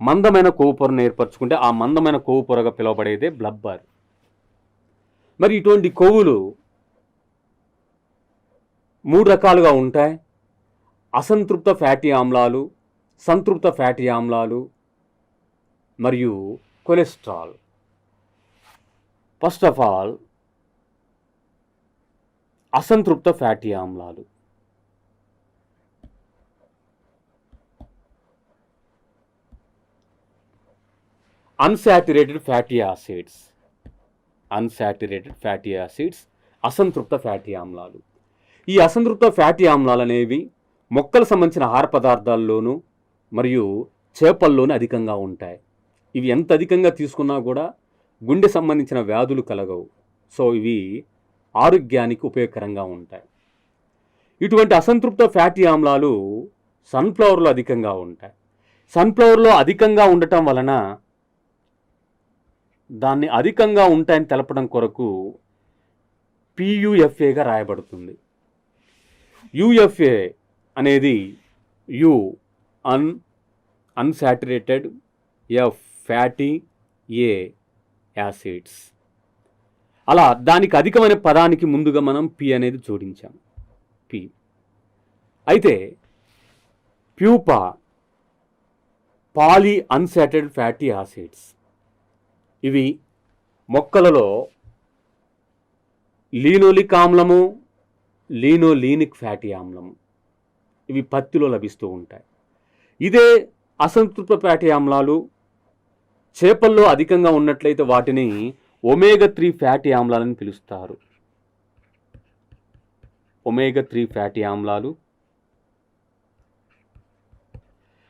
మందమైన కొవ్వు పొరను ఏర్పరచుకుంటే ఆ మందమైన కొవ్వు పొరగా పిలువబడేదే బ్లబ్బర్. మరి ఇటువంటి కొవ్వులు 3 రకాలుగా ఉంటాయి. అసంతృప్త ఫ్యాటీ ఆమ్లాలు, సంతృప్త ఫ్యాటీ ఆమ్లాలు మరియు కొలెస్ట్రాల్. ఫస్ట్ ఆఫ్ ఆల్ అసంతృప్త ఫ్యాటీ ఆమ్లాలు. Unsaturated fatty acids. అసంతృప్త ఫ్యాటీ ఆమ్లాలు. ఈ అసంతృప్త ఫ్యాటీ ఆమ్లాలు అనేవి మొక్కలకు సంబంధించిన ఆహార పదార్థాల్లోనూ మరియు చేపల్లోనూ అధికంగా ఉంటాయి. ఇవి ఎంత అధికంగా తీసుకున్నా కూడా గుండె సంబంధించిన వ్యాధులు కలగవు. సో ఇవి ఆరోగ్యానికి ఉపయోగకరంగా ఉంటాయి. ఇటువంటి అసంతృప్త ఫ్యాటీ ఆమ్లాలు సన్ఫ్లవర్లో అధికంగా ఉంటాయి. సన్ఫ్లవర్లో అధికంగా ఉండటం వలన దాన్ని అధికంగా ఉంటాయని తెలపడం కొరకు PUFAగా రాయబడుతుంది. UFA అనేది unsaturated, F fatty, A acids. అలా దానికి అధికమైన పదానికి ముందుగా మనం P అనేది జోడించాం. P. అయితే ప్యూపా పాలీ అన్సాచురేటెడ్ ఫ్యాటీ యాసిడ్స్. ఇవి మొక్కలలో లీనోలిక్ ఆమ్లము, లీనోలీనిక్ ఫ్యాటీ ఆమ్లము ఇవి పత్తిలో లభిస్తూ ఉంటాయి. ఇదే అసంతృప్త ఫ్యాటీ ఆమ్లాలు చేపల్లో అధికంగా ఉన్నట్లయితే వాటిని ఒమేగా-3 ఫ్యాటీ ఆమ్లాలని పిలుస్తారు. ఒమేగా-3 ఫ్యాటీ ఆమ్లాలు.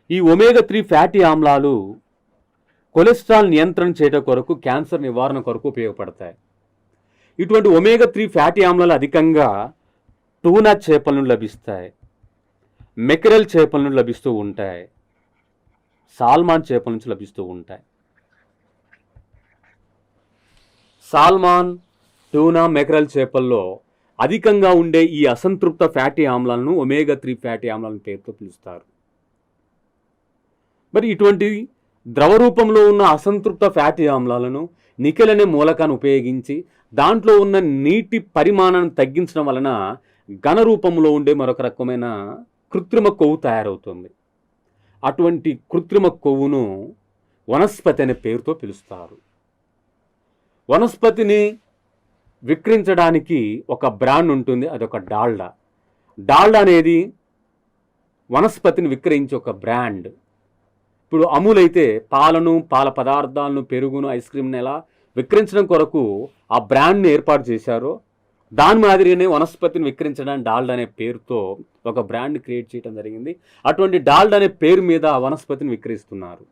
ఈ ఒమేగా-3 ఫ్యాటీ ఆమ్లాలు కొలెస్ట్రాల్ నియంత్రణ చేయడం కొరకు, క్యాన్సర్ నివారణ కొరకు ఉపయోగపడతాయి. ఇటువంటి ఒమేగా-3 ఫ్యాటీ ఆమ్లాలు అధికంగా టూనా చేపల నుండి లభిస్తాయి, మెకరెల్ చేపల నుండి లభిస్తూ ఉంటాయి, సాల్మాన్ చేపల నుంచి లభిస్తూ ఉంటాయి. సాల్మాన్, టూనా, మెకరెల్ చేపల్లో అధికంగా ఉండే ఈ అసంతృప్త ఫ్యాటీ ఆమ్లాలను ఒమేగా-3 ఫ్యాటీ ఆమ్లాల పేరుతో పిలుస్తారు. మరి ఇటువంటి ద్రవ రూపంలో ఉన్న అసంతృప్త ఫ్యాటీ ఆమ్లాలను నికెల్ అనే మూలకాన్ని ఉపయోగించి దాంట్లో ఉన్న నీటి పరిమాణాన్ని తగ్గించడం వలన ఘన రూపంలో ఉండే మరొక రకమైన కృత్రిమ కొవ్వు తయారవుతుంది. అటువంటి కృత్రిమ కొవ్వును వనస్పతి అనే పేరుతో పిలుస్తారు. వనస్పతిని విక్రయించడానికి ఒక బ్రాండ్ ఉంటుంది, అదొక డాల్డా. డాల్డా అనేది వనస్పతిని విక్రయించే ఒక బ్రాండ్. ఇప్పుడు అమూల్ అయితే పాలను, పాల పదార్థాలను, పెరుగును, ఐస్ క్రీమ్ని ఎలా విక్రయించడం కొరకు ఆ బ్రాండ్ని ఏర్పాటు చేశారో దాని మాదిరిగానే వనస్పతిని విక్రయించడానికి డాల్డా అనే పేరుతో ఒక బ్రాండ్ క్రియేట్ చేయడం జరిగింది. అటువంటి డాల్డా అనే పేరు మీద వనస్పతిని విక్రయిస్తున్నారు.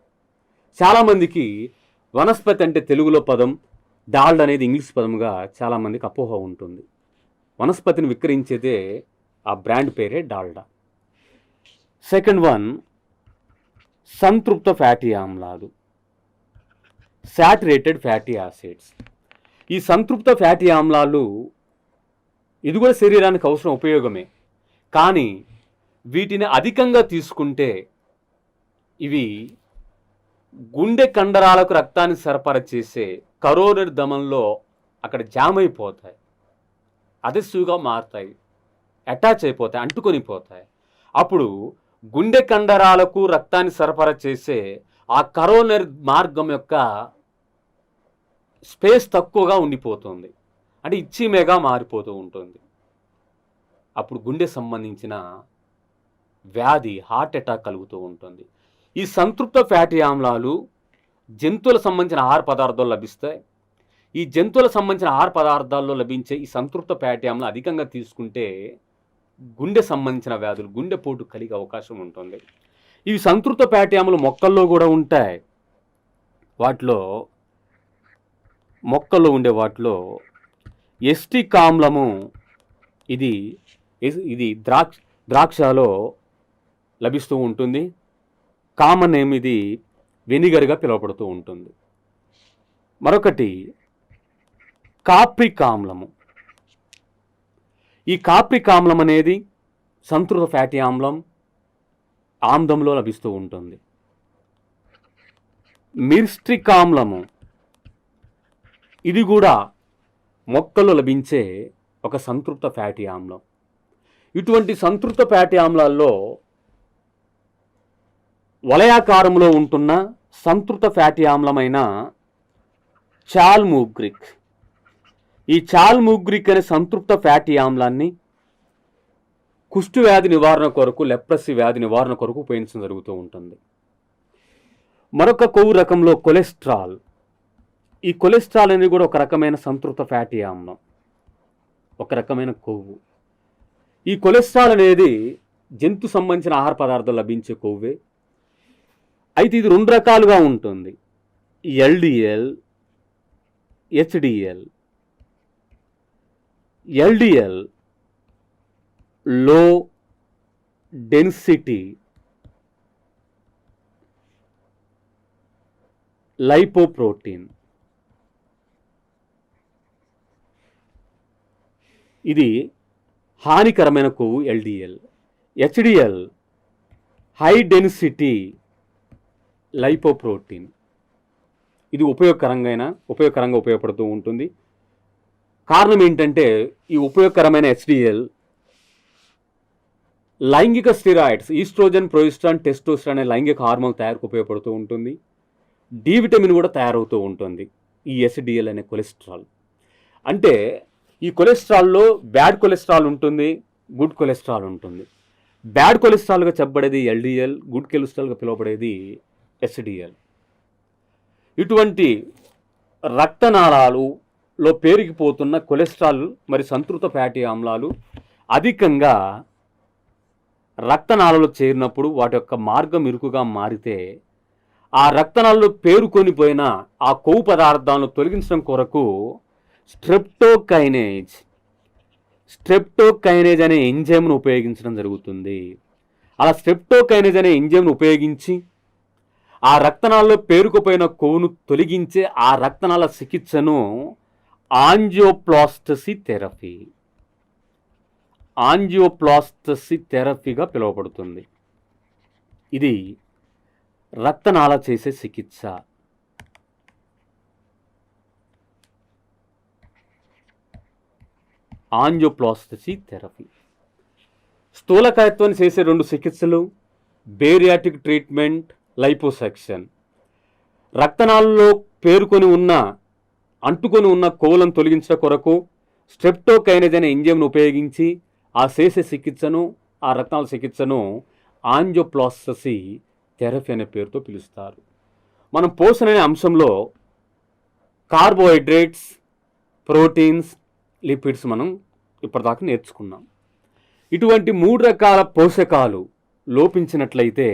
చాలామందికి వనస్పతి అంటే తెలుగులో పదం, డాల్డా అనేది ఇంగ్లీష్ పదంగా చాలామందికి అపోహ ఉంటుంది. వనస్పతిని విక్రయించేదే ఆ బ్రాండ్ పేరే డాల్డా. సెకండ్ వన్ సంతృప్త ఫ్యాటీ ఆమ్లాలు, సాచురేటెడ్ ఫ్యాటీ యాసిడ్స్. ఈ సంతృప్త ఫ్యాటీ ఆమ్లాలు ఇది కూడా శరీరానికి అవసరం, ఉపయోగమే. కానీ వీటిని అధికంగా తీసుకుంటే ఇవి గుండె కండరాలకు రక్తాన్ని సరఫరా చేసే కరోనరీ ధమనిలో అక్కడ జామ్ అయిపోతాయి, అదెసివ్గా మారుతాయి, అటాచ్ అయిపోతాయి, అంటుకొని పోతాయి. అప్పుడు గుండె కండరాలకు రక్తాన్ని సరఫరా చేసే ఆ కరోనరీ మార్గం యొక్క స్పేస్ తక్కువగా ఉండిపోతుంది, అంటే ఇచ్చిమేగా మారిపోతూ ఉంటుంది. అప్పుడు గుండె సంబంధించిన వ్యాధి, హార్ట్ అటాక్ కలుగుతూ ఉంటుంది. ఈ సంతృప్త ఫ్యాటీ ఆమ్లాలు జంతువులకు సంబంధించిన ఆహార పదార్థాలు లభిస్తాయి. ఈ జంతువులకు సంబంధించిన ఆహార పదార్థాల్లో లభించే ఈ సంతృప్త ఫ్యాటీ ఆమ్లం అధికంగా తీసుకుంటే గుండె సంబంధించిన వ్యాధులు, గుండెపోటు కలిగే అవకాశం ఉంటుంది. ఇవి సంతృప్త ఫ్యాటీ ఆమ్లం మొక్కల్లో కూడా ఉంటాయి. మొక్కల్లో ఉండే వాటిలో ఎస్టిక్ ఆమ్లము ఇది ద్రాక్షలో లభిస్తూ ఉంటుంది. కామన్ నేమ్ ఇది వెనిగర్గా పిలువబడుతూ ఉంటుంది. మరొకటి కాప్రిక్ ఆమ్లము. ఈ కాప్రిక్ ఆమ్లం అనేది సంతృప్త ఫ్యాటీ ఆమ్లంలో లభిస్తూ ఉంటుంది. మిర్స్ట్రిక్ ఆమ్లము ఇది కూడా మొక్కల్లో లభించే ఒక సంతృప్త ఫ్యాటీ ఆమ్లం. ఇటువంటి సంతృప్త ఫ్యాటీ ఆమ్లాల్లో వలయాకారంలో ఉంటున్న సంతృప్త ఫ్యాటీ ఆమ్లమైన చాల్ముగ్రిక్, ఈ చాల్ముగ్రిక్ అనే సంతృప్త ఫ్యాటీ ఆమ్లాన్ని కుష్టు వ్యాధి నివారణ కొరకు, లెప్రసీ వ్యాధి నివారణ కొరకు ఉపయోగించడం జరుగుతూ ఉంటుంది. మరొక కొవ్వు రకంలో కొలెస్ట్రాల్. ఈ కొలెస్ట్రాల్ అనేది కూడా ఒక రకమైన సంతృప్త ఫ్యాటీ ఆమ్లం, ఒక రకమైన కొవ్వు. ఈ కొలెస్ట్రాల్ అనేది జంతు సంబంధించిన ఆహార పదార్థాలు లభించే కొవ్వే. అయితే ఇది రెండు రకాలుగా ఉంటుంది, LDL, HDL. LDL low density lipoprotein. ఇది హానికరమైన కొవ్వు LDL. HDL high density lipoprotein. ఇది ఉపయోగకరంగా ఉపయోగపడుతూ ఉంటుంది. కారణం ఏంటంటే ఈ ఉపయోగకరమైన హెచ్డిఎల్ లైంగిక స్టెరాయిడ్స్, ఈస్ట్రోజన్, ప్రొజెస్ట్రాన్, టెస్టోస్టెరాన్ అనే లైంగిక హార్మోన్ తయారుకు ఉపయోగపడుతూ ఉంటుంది. డి విటమిన్ కూడా తయారవుతూ ఉంటుంది ఈ హెచ్డిఎల్ అనే కొలెస్ట్రాల్. అంటే ఈ కొలెస్ట్రాల్లో బ్యాడ్ కొలెస్ట్రాల్ ఉంటుంది, గుడ్ కొలెస్ట్రాల్ ఉంటుంది. బ్యాడ్ కొలెస్ట్రాల్గా చెప్పబడేది ఎల్డిఎల్, గుడ్ కొలెస్ట్రాల్గా పిలువబడేది హెచ్డిఎల్. ఇటువంటి రక్తనాళాలలో పేరుకుపోతున్న కొలెస్ట్రాల్ మరి సంతృప్త ఫ్యాటీ ఆమ్లాలు అధికంగా రక్తనాళాలు చేరినప్పుడు వాటి యొక్క మార్గం ఇరుకుగా మారితే ఆ రక్తనాళాలు పేరుకొని పోయిన ఆ కొవ్వు పదార్థాలను తొలగించడం కొరకు స్ట్రెప్టోకైనేజ్ అనే ఎంజైమ్ను ఉపయోగించడం జరుగుతుంది. అలా స్ట్రెప్టోకైనేజ్ అనే ఎంజైమ్ను ఉపయోగించి ఆ రక్తనాళాల్లో పేరుకుపోయిన కొవ్వును తొలగించే ఆ రక్తనాళ చికిత్సను యాంజియోప్లాస్టసీ థెరపీగా పిలువబడుతుంది. ఇది రక్తనాళ చేసే చికిత్స. యాంజియోప్లాస్టసీ థెరపీ. స్థూలకాయత్వాన్ని చేసే రెండు చికిత్సలు బేరియాటిక్ ట్రీట్మెంట్, లైపోసెక్షన్. రక్తనాళాల్లో అంటుకొని ఉన్న కొవ్వులను తొలగించడం కొరకు స్ట్రెప్టోకైనేజ్ అనే ఎంజైమ్ను ఉపయోగించి ఆ చేసే చికిత్సను, ఆ రక్తనాళ చికిత్సను యాంజియోప్లాస్టసీ థెరపీ అనే పేరుతో పిలుస్తారు. మనం పోషణ అనే అంశంలో కార్బోహైడ్రేట్స్, ప్రోటీన్స్, లిపిడ్స్ మనం ఇప్పటిదాకా నేర్చుకున్నాం. ఇటువంటి 3 రకాల పోషకాలు లోపించినట్లయితే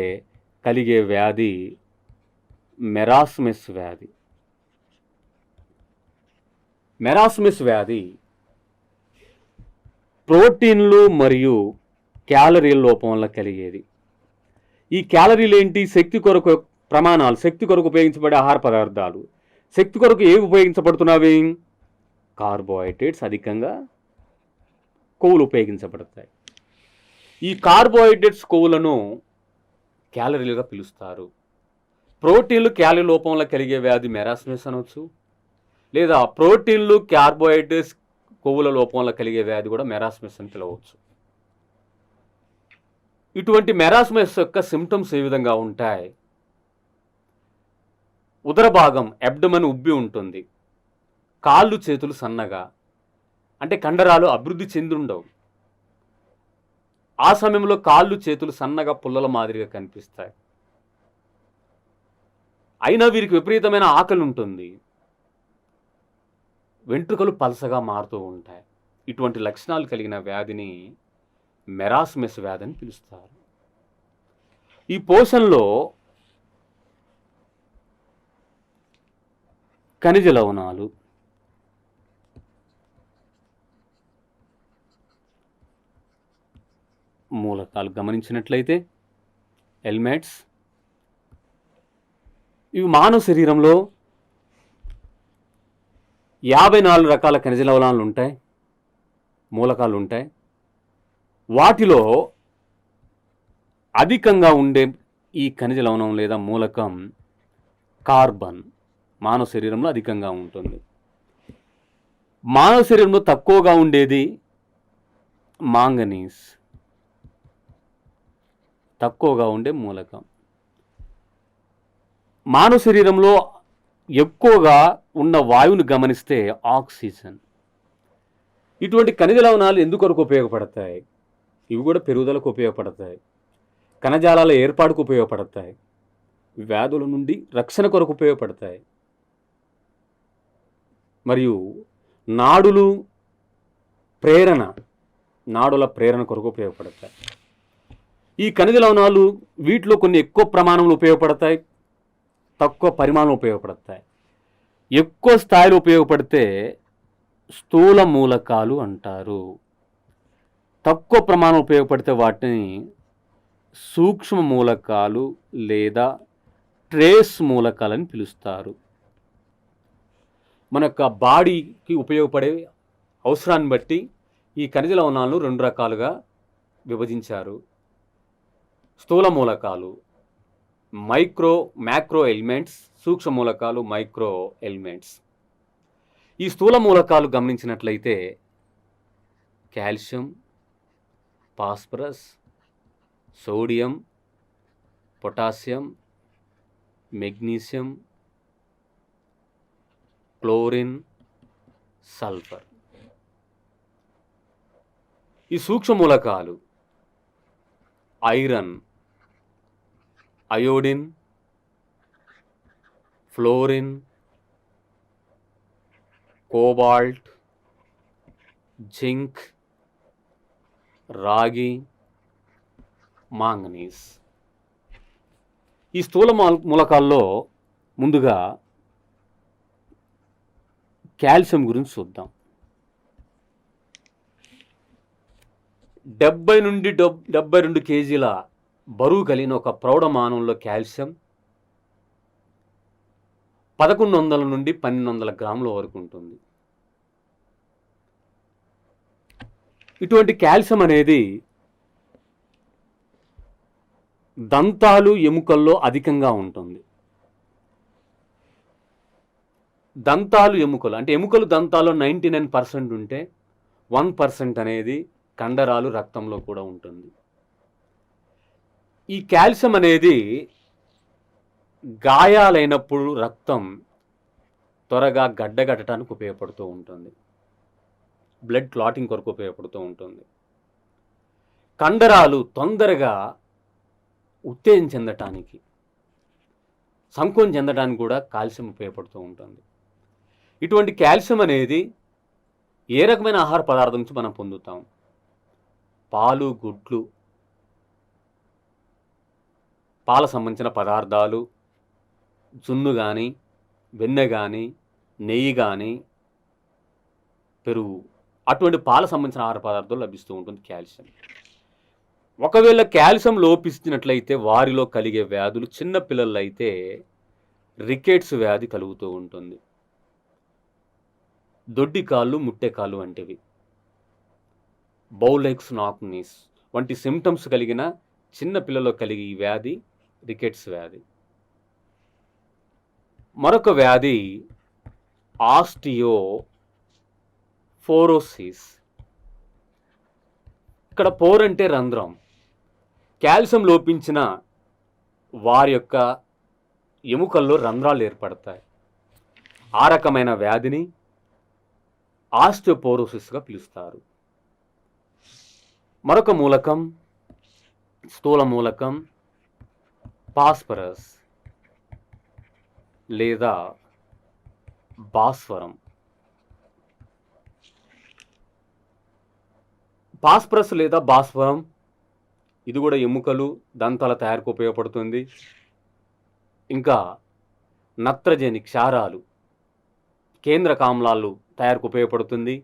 కలిగే వ్యాధి మెరాస్మస్ వ్యాధి. మెరాస్మస్ వ్యాధి ప్రోటీన్లు మరియు క్యాలరీల లోపం వల్ల కలిగేది. ఈ క్యాలరీలు ఏంటి? శక్తి కొరకు ప్రమాణాలు, శక్తి కొరకు ఉపయోగించబడే ఆహార పదార్థాలు. శక్తి కొరకు ఏవి ఉపయోగించబడుతున్నవి? కార్బోహైడ్రేట్స్, అధికంగా కొవ్వులు ఉపయోగించబడతాయి. ఈ కార్బోహైడ్రేట్స్, కొవ్వులను క్యాలరీలుగా పిలుస్తారు. ప్రోటీన్లు క్యాలరీ లోపం వల్ల కలిగే వ్యాధి మెరాస్మస్ అనవచ్చు, లేదా ప్రోటీన్లు కార్బోహైడ్రేట్స్ కొవ్వుల లోపం వల్ల కలిగే వ్యాధి కూడా మెరాస్మస్ అని పిలవచ్చు. ఇటువంటి మెరాస్మస్ యొక్క సిమ్టమ్స్ ఏ విధంగా ఉంటాయి? ఉదర భాగం అబ్డమన్ ఉబ్బి ఉంటుంది, కాళ్ళు చేతులు సన్నగా, అంటే కండరాలు అభివృద్ధి చెందుండవు. ఆ సమయంలో కాళ్ళు చేతులు సన్నగా పుల్లల మాదిరిగా కనిపిస్తాయి. అయినా వీరికి విపరీతమైన ఆకలి ఉంటుంది, వెంట్రుకలు పలసగా మారుతూ ఉంటాయి. ఇటువంటి లక్షణాలు కలిగిన వ్యాధిని మెరాస్మస్ వ్యాధి అని పిలుస్తారు. ఈ పోషణలో ఖనిజ లవణాలు, మూలకాలు గమనించినట్లయితే ఎలిమెంట్స్, ఇవి మానవ శరీరంలో 54 రకాల ఖనిజ లవణాలు ఉంటాయి, మూలకాలు ఉంటాయి. వాటిలో అధికంగా ఉండే ఈ ఖనిజ లవణం లేదా మూలకం కార్బన్ మానవ శరీరంలో అధికంగా ఉంటుంది. మానవ శరీరంలో తక్కువగా ఉండేది మాంగనీస్, తక్కువగా ఉండే మూలకం. మానవ శరీరంలో ఎక్కువగా ఉన్న వాయువును గమనిస్తే ఆక్సిజన్. ఇటువంటి ఖనిజ లవణాలు ఎందుకొరకు ఉపయోగపడతాయి? ఇవి కూడా పెరుగుదలకు ఉపయోగపడతాయి, కణజాలాల ఏర్పాటుకు ఉపయోగపడతాయి, వ్యాధుల నుండి రక్షణ కొరకు ఉపయోగపడతాయి, మరియు నాడుల ప్రేరణ కొరకు ఉపయోగపడతాయి. ఈ ఖనిజ లవణాలు వీటిలో కొన్ని ఎక్కువ ప్రమాణంలో ఉపయోగపడతాయి, తక్కువ పరిమాణంలో ఉపయోగపడతాయి. ఎక్కువ స్థాయిలో ఉపయోగపడితే స్థూల మూలకాలు అంటారు. తక్కువ ప్రమాణం ఉపయోగపడితే వాటిని సూక్ష్మ మూలకాలు లేదా ట్రేస్ మూలకాలని పిలుస్తారు. మన యొక్క బాడీకి ఉపయోగపడే అవసరాన్ని బట్టి ఈ ఖనిజ లవణాలను 2 రకాలుగా విభజించారు. స్థూల మూలకాలు మ్యాక్రో ఎలిమెంట్స్, సూక్ష్మ మూలకాలు మైక్రో ఎలిమెంట్స్. ఈ స్థూల మూలకాలు గమనించినట్లయితే calcium, phosphorus, sodium, potassium, magnesium, chlorine, sulphur. ఈ సూక్ష్మ మూలకాలు iron, iodine, fluorine, cobalt, zinc, రాగి, మాంగనీస్. ఈ స్థూల మూలకాల్లో ముందుగా కాల్షియం గురించి చూద్దాం. 70 నుండి 72 కేజీల బరువు కలిగిన ఒక ప్రౌఢ మానవుల్లో కాల్షియం 1100 నుండి 1200 గ్రాముల వరకు ఉంటుంది. ఇటువంటి కాల్షియం అనేది దంతాలు, ఎముకల్లో అధికంగా ఉంటుంది. దంతాలు, ఎముకలు అంటే ఎముకలు దంతాల్లో 99% ఉంటే 1% అనేది కండరాలు, రక్తంలో కూడా ఉంటుంది. ఈ కాల్షియం అనేది గాయాలైనప్పుడు రక్తం త్వరగా గడ్డగట్టడానికి ఉపయోగపడుతూ ఉంటుంది, బ్లడ్ క్లాటింగ్ కొరకు ఉపయోగపడుతూ ఉంటుంది. కండరాలు తొందరగా ఉత్తేజం చెందటానికి, సంకోచం చెందడానికి కూడా కాల్షియం ఉపయోగపడుతూ ఉంటుంది. ఇటువంటి కాల్షియం అనేది ఏ రకమైన ఆహార పదార్థం నుంచి మనం పొందుతాం? పాలు, గుడ్లు, పాల సంబంధించిన పదార్థాలు, జున్ను కానీ, వెన్నె కానీ, నెయ్యి కానీ, పెరుగు, అటువంటి పాల సంబంధించిన ఆహార పదార్థాలు లభిస్తూ ఉంటుంది కాల్షియం. ఒకవేళ కాల్షియం లోపించినట్లయితే వారిలో కలిగే వ్యాధులు, చిన్న పిల్లల్లో అయితే రికెట్స్ వ్యాధి కలుగుతూ ఉంటుంది. దొడ్డి కాళ్ళు, ముట్టె కాళ్ళు వంటివి, బౌలెక్స్ నాక్నీస్ వంటి సిమ్టమ్స్ కలిగిన చిన్న పిల్లల్లో కలిగే ఈ వ్యాధి రికెట్స్ వ్యాధి. మరొక వ్యాధి ఆస్టియోపోరోసిస్. ఇక్కడ పోర్ అంటే రంధ్రం. కాల్షియం లోపించిన వారి యొక్క ఎముకల్లో రంధ్రాలు ఏర్పడతాయి. ఆ రకమైన వ్యాధిని ఆస్టియోపోరోసిస్గా పిలుస్తారు. మరొక మూలకం, స్థూల మూలకం ఫాస్ఫరస్ లేదా భాస్వరం. ఫాస్ఫరస్ లేదా భాస్వరం ఇది కూడా ఎముకలు, దంతాల తయారీకి ఉపయోగపడుతుంది. ఇంకా నత్రజని, క్షారాలు, కేంద్రక ఆమ్లాలు తయారీకి ఉపయోగపడుతుంది.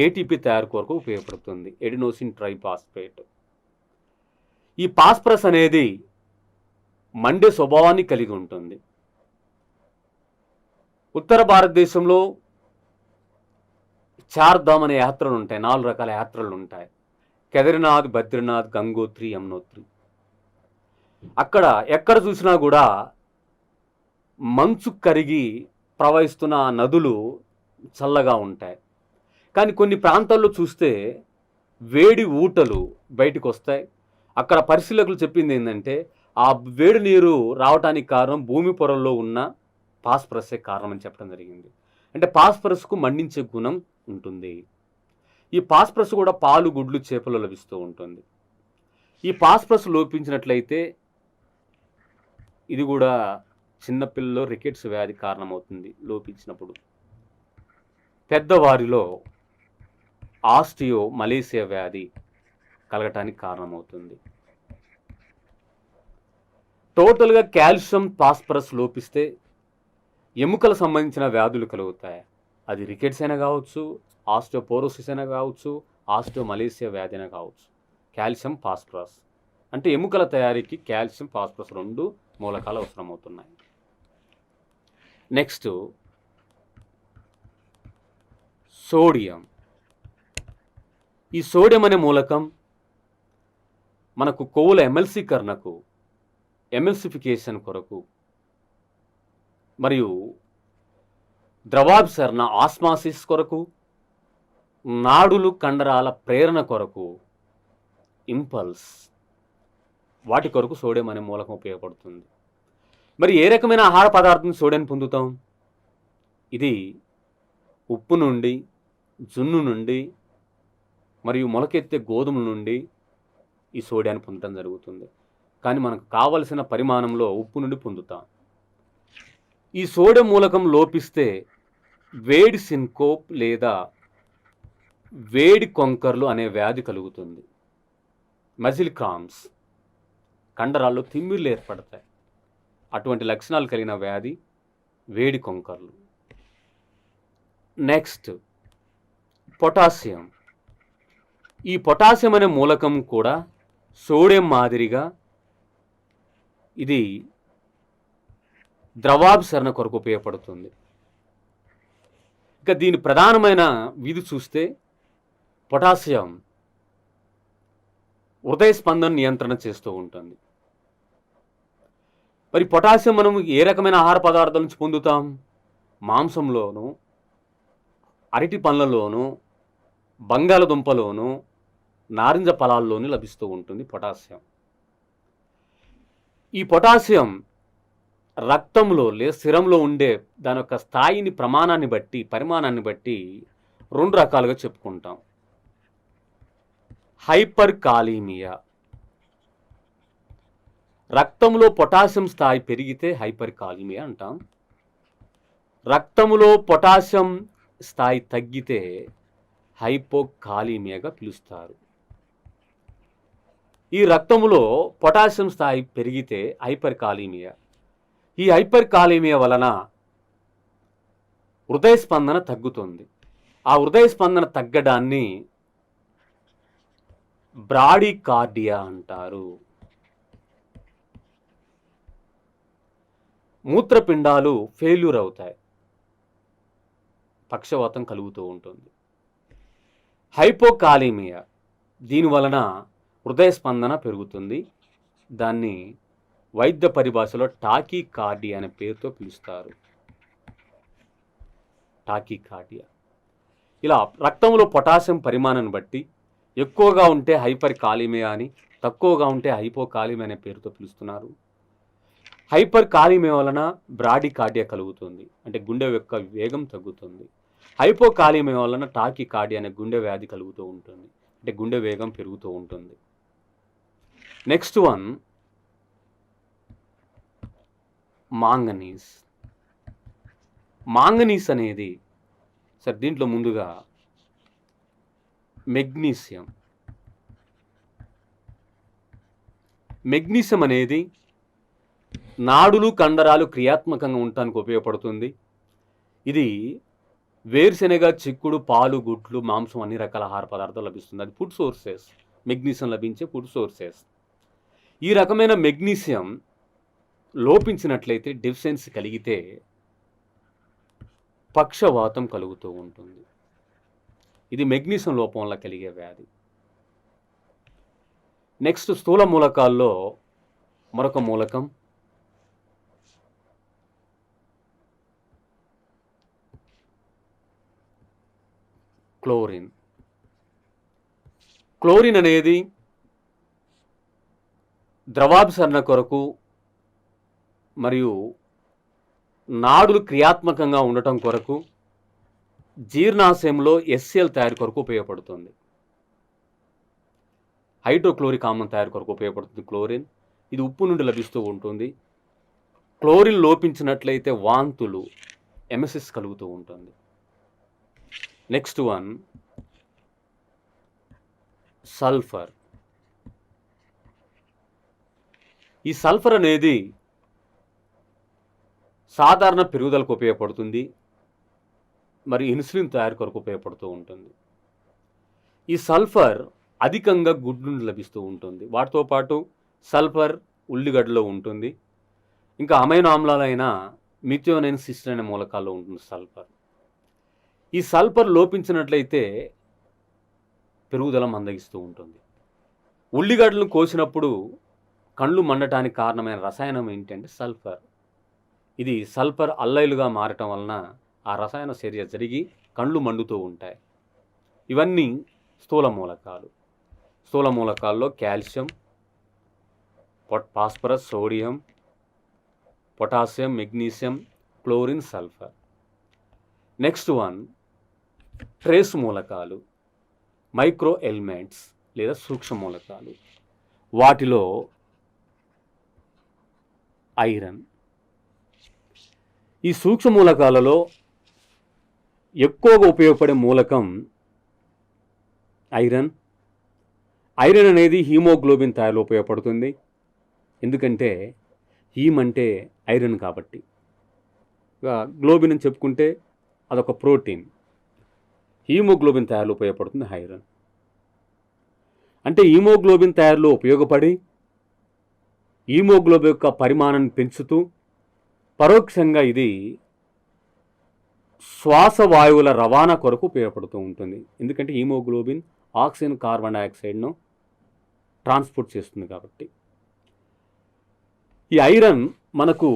ఏటీపీ తయారు కొరకు ఉపయోగపడుతుంది, ఎడినోసిన్ ట్రైఫాస్ఫేట్. ఈ ఫాస్ఫరస్ అనేది మండే స్వభావాన్ని కలిగి ఉంటుంది. ఉత్తర భారతదేశంలో చార్ధామ్ అనే యాత్రలు ఉంటాయి, 4 రకాల యాత్రలు ఉంటాయి. కేదార్నాథ్, బద్రీనాథ్, గంగోత్రి, యమునోత్రి. అక్కడ ఎక్కడ చూసినా కూడా మంచు కరిగి ప్రవహిస్తున్న నదులు చల్లగా ఉంటాయి. కానీ కొన్ని ప్రాంతాల్లో చూస్తే వేడి ఊటలు బయటకు వస్తాయి. అక్కడ పరిశీలకులు చెప్పింది ఏంటంటే ఆ వేడి నీరు రావడానికి కారణం భూమి పొరల్లో ఉన్న ఫాస్ఫరసే కారణం అని చెప్పడం జరిగింది. అంటే ఫాస్ఫరస్కు మండించే గుణం ఉంటుంది. ఈ ఫాస్ఫరస్ కూడా పాలు, గుడ్లు, చేపలు లభిస్తూ ఉంటుంది. ఈ ఫాస్ఫరస్ లోపించినట్లయితే ఇది కూడా చిన్నపిల్లలో రికెట్స్ వ్యాధి కారణమవుతుంది. లోపించినప్పుడు పెద్దవారిలో ఆస్టియోమలేసియా వ్యాధి కలగటానికి కారణమవుతుంది. టోటల్గా కాల్షియం, ఫాస్ఫరస్ లోపిస్తే ఎముకలకు సంబంధించిన వ్యాధులు కలుగుతాయి. అది రికెట్స్ అయినా కావచ్చు, ఆస్టియోపోరోసిస్ అయినా కావచ్చు, ఆస్టియోమలేసియా వ్యాధి అయినా కావచ్చు. కాల్షియం, ఫాస్ఫరస్ అంటే ఎముకల తయారీకి కాల్షియం, ఫాస్ఫరస్ 2 మూలకాలు అవసరమవుతున్నాయి. Next sodium. ఈ సోడియం అనే మూలకం మనకు కొవ్వుల ఎమల్సిఫికేషన్ కొరకు మరియు ద్రవాభిసరణ, ఆస్మాసిస్ కొరకు, నాడులు, కండరాల ప్రేరణ కొరకు, ఇంపల్స్, వాటి కొరకు సోడియం అనే మూలకం ఉపయోగపడుతుంది. మరి ఏ రకమైన ఆహార పదార్థం సోడియం పొందుతాం? ఇది ఉప్పు నుండి, జున్ను నుండి మరియు మొలకెత్తే గోధుమల నుండి ఈ సోడియాన్ని పొందడం జరుగుతుంది. కానీ మనకు కావలసిన పరిమాణంలో ఉప్పు నుండి పొందుతాం. ఈ సోడియం మూలకం లోపిస్తే వేడి సింకోప్ లేదా వేడి కొంకర్లు అనే వ్యాధి కలుగుతుంది. మజిల్ క్రాంప్స్, కండరాల్లో తిమ్మిర్లు ఏర్పడతాయి. అటువంటి లక్షణాలు కలిగిన వ్యాధి వేడి కొంకర్లు. Next potassium. ఈ పొటాషియం అనే మూలకం కూడా సోడియం మాదిరిగా ఇది ద్రవాభిసరణ కొరకు ఉపయోగపడుతుంది. ఇక దీని ప్రధానమైన విధి చూస్తే పొటాషియం హృదయ స్పందన నియంత్రణ చేస్తూ ఉంటుంది. మరి పొటాషియం మనం ఏ రకమైన ఆహార పదార్థాల నుంచి పొందుతాం? మాంసంలోను, అరటి పండ్లలోను, బంగాళదుంపలోను, నారింజ ఫలాల్లోనూ లభిస్తూ ఉంటుంది పొటాషియం. ఈ పొటాషియం రక్తంలో లేదా సిరంలో ఉండే దాని యొక్క స్థాయిని, పరిమాణాన్ని బట్టి 2 రకాలుగా చెప్పుకుంటాం. హైపర్ కాలీమియా. రక్తంలో పొటాషియం స్థాయి పెరిగితే హైపర్ కాలీమియా అంటాం. రక్తంలో పొటాషియం స్థాయి తగ్గితే హైపోకాలీమియాగా పిలుస్తారు. ఈ రక్తంలో పొటాషియం స్థాయి పెరిగితే హైపర్ కాలీమియా. ఈ హైపర్ కాలీమియా వలన హృదయ స్పందన తగ్గుతుంది. ఆ హృదయ స్పందన తగ్గడాన్ని బ్రాడీకార్డియా అంటారు. మూత్రపిండాలు ఫెయిల్యూర్ అవుతాయి, పక్షవాతం కలుగుతూ ఉంటుంది. హైపోకాలీమియా, దీనివలన హృదయ స్పందన పెరుగుతుంది. దాన్ని వైద్య పరిభాషలో టాకీకార్డియా అనే పేరుతో పిలుస్తారు. టాకీకార్డియా. ఇలా రక్తంలో పొటాషియం పరిమాణాన్ని బట్టి ఎక్కువగా ఉంటే హైపర్ కాలిమియా అని, తక్కువగా ఉంటే హైపోకాలిమియా అనే పేరుతో పిలుస్తున్నారు. హైపర్ కాలిమియా వలన బ్రాడీకార్డియా కలుగుతుంది, అంటే గుండె యొక్క వేగం తగ్గుతుంది. హైపోకాలిమియా వలన టాకీకార్డియా అనే గుండె వ్యాధి కలుగుతూ ఉంటుంది, అంటే గుండె వేగం పెరుగుతూ ఉంటుంది. Next one manganese. మాంగనీస్ అనేది సార్ దీంట్లో ముందుగా మెగ్నీషియం. మెగ్నీషియం అనేది నాడులు కండరాలు క్రియాత్మకంగా ఉండటానికి ఉపయోగపడుతుంది. ఇది వేరుశెనగ, చిక్కుడు, పాలు, గుడ్లు, మాంసం అన్ని రకాల ఆహార పదార్థాలు లభిస్తుంది. అది ఫుడ్ సోర్సెస్, మెగ్నీషియం లభించే ఫుడ్ సోర్సెస్. ఈ రకమైన మెగ్నీషియం లోపించినట్లయితే, డెఫిషియన్సీ కలిగితే పక్షవాతం కలుగుతూ ఉంటుంది. ఇది మెగ్నీషియం లోపం వల్ల కలిగే వ్యాధి. నెక్స్ట్ స్థూల మూలకాల్లో మరొక మూలకం క్లోరిన్. క్లోరిన్ అనేది ద్రవాభిసరణ కొరకు మరియు నాడులు క్రియాత్మకంగా ఉండటం కొరకు, జీర్ణాశయంలో ఎస్సిఎల్ తయారు కొరకు ఉపయోగపడుతుంది. హైడ్రోక్లోరిక్ ఆమ్లం తయారు కొరకు ఉపయోగపడుతుంది క్లోరిన్. ఇది ఉప్పు నుండి లభిస్తూ ఉంటుంది. క్లోరిన్ లోపించినట్లయితే వాంతులు, ఎమెసిస్ కలుగుతూ ఉంటుంది. Next one sulphur. ఈ సల్ఫర్ అనేది సాధారణ పెరుగుదలకు ఉపయోగపడుతుంది, మరి ఇన్సులిన్ తయారు కొరకు ఉపయోగపడుతూ ఉంటుంది. ఈ సల్ఫర్ అధికంగా గుడ్డు నుండి లభిస్తూ ఉంటుంది. వాటితో పాటు సల్ఫర్ ఉల్లిగడ్డలో ఉంటుంది. ఇంకా అమైనో ఆమ్లాలైన మిథియోనైన్, సిస్టీన్ అనే మూలకాల్లో ఉంటుంది సల్ఫర్. ఈ సల్ఫర్ లోపించినట్లయితే పెరుగుదల మందగిస్తూ ఉంటుంది. ఉల్లిగడ్డలను కోసినప్పుడు కళ్ళు మండటానికి కారణమైన రసాయనం ఏంటంటే సల్ఫర్. ఇది సల్ఫర్ అల్లైలుగా మారటం వలన ఆ రసాయన చర్య జరిగి కళ్ళు మండుతూ ఉంటాయి. ఇవన్నీ స్థూల మూలకాలు. స్థూల మూలకాల్లో calcium, phosphorus, sodium, potassium, magnesium, chlorine, sulphur. Next one trace మూలకాలు, మైక్రో ఎలిమెంట్స్ లేదా సూక్ష్మ మూలకాలు. వాటిలో ఐరన్. ఈ సూక్ష్మ మూలకాలలో ఎక్కువగా ఉపయోగపడే మూలకం ఐరన్. ఐరన్ అనేది హీమోగ్లోబిన్ తయారులో ఉపయోగపడుతుంది. ఎందుకంటే హీమ్ అంటే ఐరన్ కాబట్టి. గ్లోబిన్ అని చెప్పుకుంటే అదొక ప్రోటీన్. హీమోగ్లోబిన్ తయారులో ఉపయోగపడుతుంది ఐరన్. అంటే హీమోగ్లోబిన్ తయారులో ఉపయోగపడి హీమోగ్లోబిన్ యొక్క పరిమాణాన్ని పెంచుతూ పరోక్షంగా ఇది శ్వాసవాయువుల రవాణా కొరకు ఉపయోగపడుతూ ఉంటుంది. ఎందుకంటే హీమోగ్లోబిన్ ఆక్సిజన్, కార్బన్ డైఆక్సైడ్ను ట్రాన్స్పోర్ట్ చేస్తుంది కాబట్టి. ఈ ఐరన్ మనకు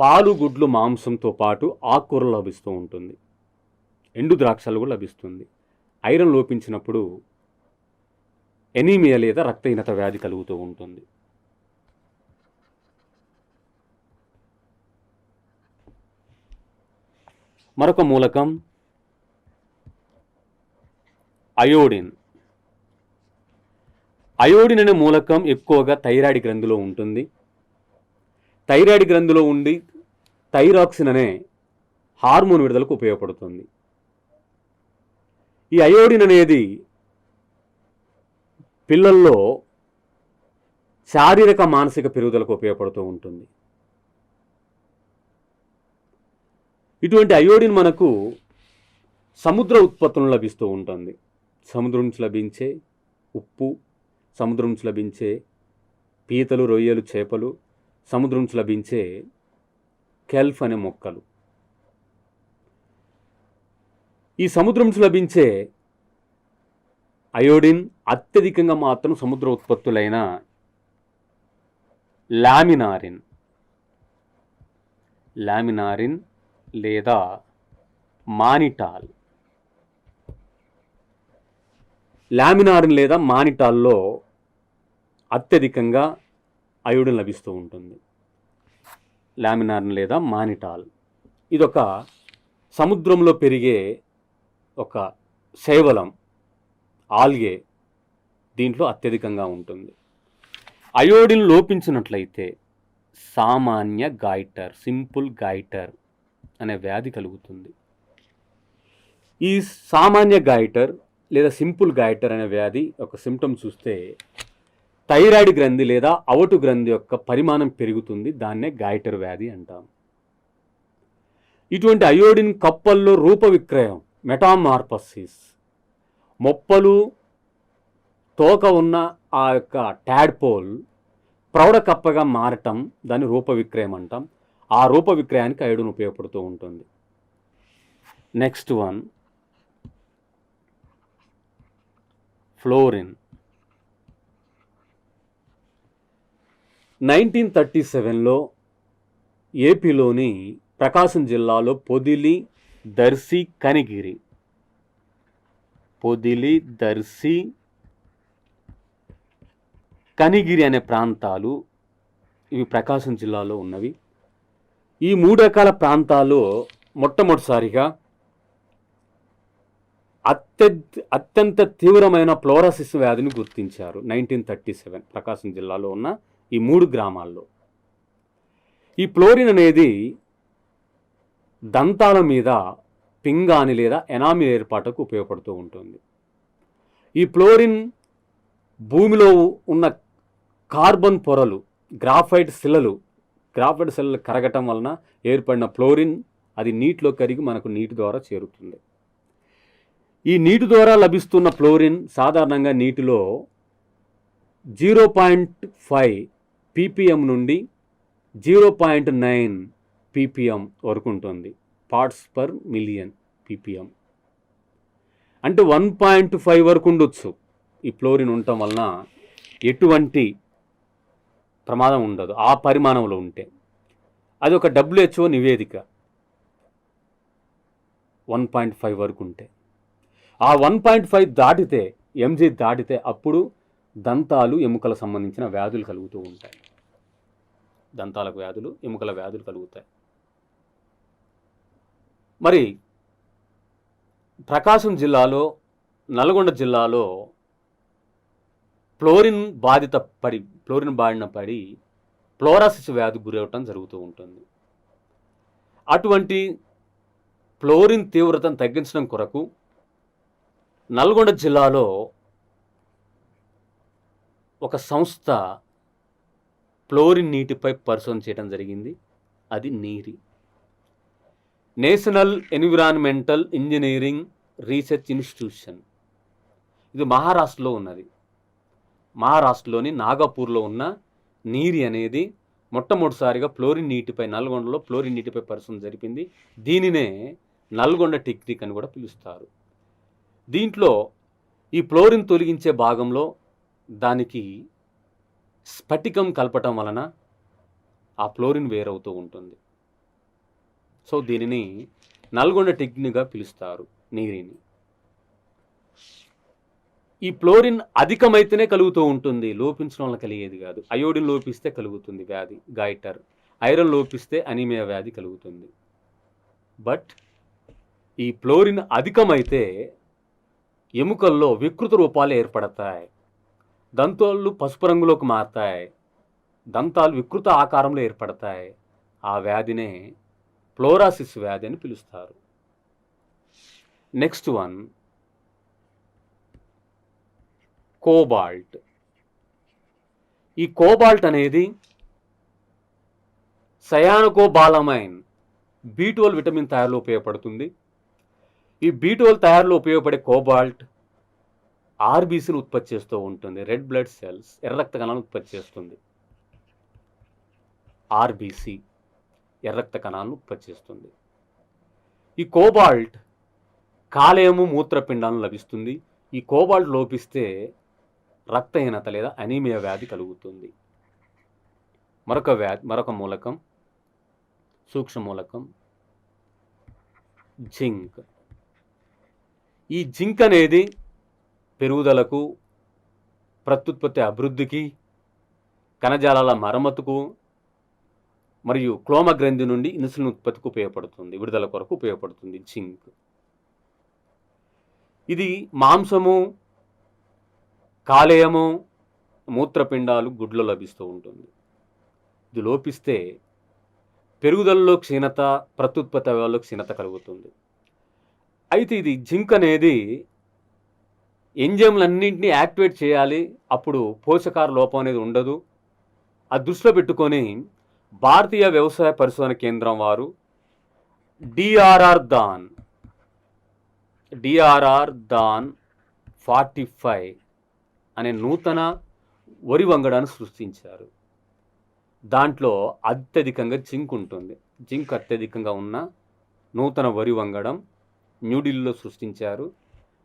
పాలు, గుడ్లు, మాంసంతో పాటు ఆకుకూరలు లభిస్తూ ఉంటుంది. ఎండు ద్రాక్షలు కూడా లభిస్తుంది. ఐరన్ లోపించినప్పుడు ఎనీమియా లేదా రక్తహీనత వ్యాధి కలుగుతూ ఉంటుంది. మరొక మూలకం అయోడిన్. అయోడిన్ అనే మూలకం ఎక్కువగా థైరాయిడ్ గ్రంథిలో ఉంటుంది. థైరాయిడ్ గ్రంథిలో ఉండి థైరాక్సిన్ అనే హార్మోన్ విడుదలకు ఉపయోగపడుతుంది. ఈ అయోడిన్ అనేది పిల్లల్లో శారీరక, మానసిక పెరుగుదలకు ఉపయోగపడుతూ ఉంటుంది. ఇటువంటి అయోడిన్ మనకు సముద్ర ఉత్పత్తులను లభిస్తూ ఉంటుంది. సముద్రం నుంచి లభించే ఉప్పు, సముద్రం నుంచి లభించే పీతలు, రొయ్యలు, చేపలు, సముద్రం నుంచి లభించే కెల్ఫ్ అనే మొక్కలు. ఈ సముద్రం నుంచి లభించే అయోడిన్ అత్యధికంగా మాత్రం సముద్ర ఉత్పత్తులైన లామినారిన్ లేదా మానిటాల్. లామినారిన్ లేదా మానిటాల్లో అత్యధికంగా అయోడిన్ లభిస్తూ ఉంటుంది. లామినారిన్ లేదా మానిటాల్ ఇదొక సముద్రంలో పెరిగే ఒక శైవలం, ఆల్గే, దీంట్లో అత్యధికంగా ఉంటుంది. అయోడిన్ లోపించినట్లయితే సామాన్య గాయిటర్, సింపుల్ గాయిటర్ అనే వ్యాధి కలుగుతుంది. ఈ సామాన్య గాయిటర్ లేదా సింపుల్ గాయిటర్ అనే వ్యాధి ఒక సిమ్టమ్ చూస్తే థైరాయిడ్ గ్రంథి లేదా అవటు గ్రంథి యొక్క పరిమాణం పెరుగుతుంది. దాన్నే గాయిటర్ వ్యాధి అంటాం. ఇటువంటి అయోడిన్ కప్పల్లో రూప విక్రయం, మెటామార్ఫసిస్, మొప్పలు తోక ఉన్న ఆ యొక్క టాడ్పోల్ ప్రౌఢ కప్పగా మారటం, దాన్ని రూప విక్రయం అంటాం. ఆ రూప విక్రయానికి అయోడిన్ ఉపయోగపడుతూ ఉంటుంది. Next one fluorine. 1937లో ఏపీలోని ప్రకాశం జిల్లాలో పొదిలి, దర్శి, కనిగిరి, పొదిలి, దర్శి, కనిగిరి అనే ప్రాంతాలు ఇవి ప్రకాశం జిల్లాలో ఉన్నవి. ఈ 3 రకాల ప్రాంతాల్లో మొట్టమొదటిసారిగా అత్యంత తీవ్రమైన ఫ్లోరోసిస్ వ్యాధిని గుర్తించారు. 1937 ప్రకాశం జిల్లాలో ఉన్న ఈ 3 గ్రామాల్లో. ఈ ఫ్లోరిన్ అనేది దంతాల మీద పింగాణి లేదా ఎనామిల్ ఏర్పాటుకు ఉపయోగపడుతూ ఉంటుంది. ఈ ఫ్లోరిన్ భూమిలో ఉన్న కార్బన్ పొరలు, గ్రాఫైట్ శిలలు కరగటం వలన ఏర్పడిన ఫ్లోరిన్ అది నీటిలో కరిగి మనకు నీటి ద్వారా చేరుతుంది. ఈ నీటి ద్వారా లభిస్తున్న ఫ్లోరిన్ సాధారణంగా నీటిలో 0.5 ppm నుండి 0.9 ppm వరకు ఉంటుంది. పార్ట్స్ పర్ మిలియన్ ppm అంటే 1.5 వరకు ఉండొచ్చు. ఈ ఫ్లోరిన్ ఉండటం వలన ఎటువంటి ప్రమాదం ఉండదు ఆ పరిమాణంలో ఉంటే. అది ఒక WHO నివేదిక 1.5 వరకు ఉంటే. ఆ 1.5 దాటితే, mg దాటితే అప్పుడు దంతాలు, ఎముకల సంబంధించిన వ్యాధులు కలుగుతూ ఉంటాయి. దంతాలకు వ్యాధులు, ఎముకల వ్యాధులు కలుగుతాయి. మరి ప్రకాశం జిల్లాలో, నల్గొండ జిల్లాలో ఫ్లోరిన్ బారిన పడి ఫ్లోరోసిస్ వ్యాధి గురవటం జరుగుతూ ఉంటుంది. అటువంటి ఫ్లోరిన్ తీవ్రతను తగ్గించడం కొరకు నల్గొండ జిల్లాలో ఒక సంస్థ ఫ్లోరిన్ నీటిపై పరిశోధన చేయడం జరిగింది. అది నీరి, national environmental engineering research institution. ఇది మహారాష్ట్రలో ఉన్నది. మహారాష్ట్రలోని నాగపూర్లో ఉన్న నీరి అనేది మొట్టమొదటిసారిగా ఫ్లోరిన్ నీటిపై, నల్గొండలో ఫ్లోరిన్ నీటిపై పరిశోధన జరిపింది. దీనినే నల్గొండ టెక్నిక్ అని కూడా పిలుస్తారు. దీంట్లో ఈ ఫ్లోరిన్ తొలగించే భాగంలో దానికి స్ఫటికం కలపటం వలన ఆ ఫ్లోరిన్ వేరవుతూ ఉంటుంది. సో దీనిని నల్గొండ టెక్నిక్గా పిలుస్తారు నీరిని. ఈ ఫ్లోరిన్ అధికమైతేనే కలుగుతూ ఉంటుంది, లోపించడం వల్ల కలిగేది కాదు. అయోడిన్ లోపిస్తే కలుగుతుంది వ్యాధి, గాయిటర్. ఐరన్ లోపిస్తే అనీమియా వ్యాధి కలుగుతుంది. బట్ ఈ ఫ్లోరిన్ అధికమైతే ఎముకల్లో వికృత రూపాలు ఏర్పడతాయి, దంతాలు పసుపు రంగులోకి మారతాయి, దంతాలు వికృత ఆకారంలో ఏర్పడతాయి. ఆ వ్యాధినే ఫ్లోరోసిస్ వ్యాధి అని పిలుస్తారు. Next one cobalt. ఈ కోబాల్ట్ అనేది సయానోకోబాలమైన్ B12 విటమిన్ తయారులో ఉపయోగపడుతుంది. ఈ B12 తయారులో ఉపయోగపడే కోబాల్ట్ ఆర్బీసీని ఉత్పత్తి చేస్తూ ఉంటుంది. రెడ్ బ్లడ్ సెల్స్, ఎర్ర రక్త కణాలను ఉత్పత్తి చేస్తుంది. ఆర్బీసీ ఎర్ర రక్త కణాలను ఉత్పత్తి చేస్తుంది. ఈ కోబాల్ట్ కాలేయము, మూత్రపిండాలను లభిస్తుంది. ఈ కోబాల్ట్ లోపిస్తే రక్తహీనత లేదా అనీమియా వ్యాధి కలుగుతుంది. మరొక మూలకం, సూక్ష్మ మూలకం జింక్. ఈ జింక్ అనేది పెరుగుదలకు, ప్రత్యుత్పత్తి అభివృద్ధికి, కణజాలాల మరమ్మతుకు మరియు క్లోమ గ్రంథి నుండి ఇన్సులిన్ ఉత్పత్తికి ఉపయోగపడుతుంది, విడుదల కొరకు ఉపయోగపడుతుంది జింక్. ఇది మాంసము, కాలేయము, మూత్రపిండాలు, గుడ్లు లభిస్తూ ఉంటుంది. ఇది లోపిస్తే పెరుగుదలలో క్షీణత, ప్రత్యుత్పత్తి అవయవాల్లో క్షీణత కలుగుతుంది. అయితే ఇది జింక్ అనేది ఎంజైమ్లన్నింటినీ యాక్టివేట్ చేయాలి, అప్పుడు పోషకాహార లోపం అనేది ఉండదు. అది దృష్టిలో పెట్టుకొని భారతీయ వ్యవసాయ పరిశోధన కేంద్రం వారు డిఆర్ఆర్ దాన్ 45 అనే నూతన వరి వంగడాన్ని సృష్టించారు. దాంట్లో అత్యధికంగా జింక్ ఉంటుంది. జింక్ అత్యధికంగా ఉన్న నూతన వరి వంగడం న్యూఢిల్లీలో సృష్టించారు,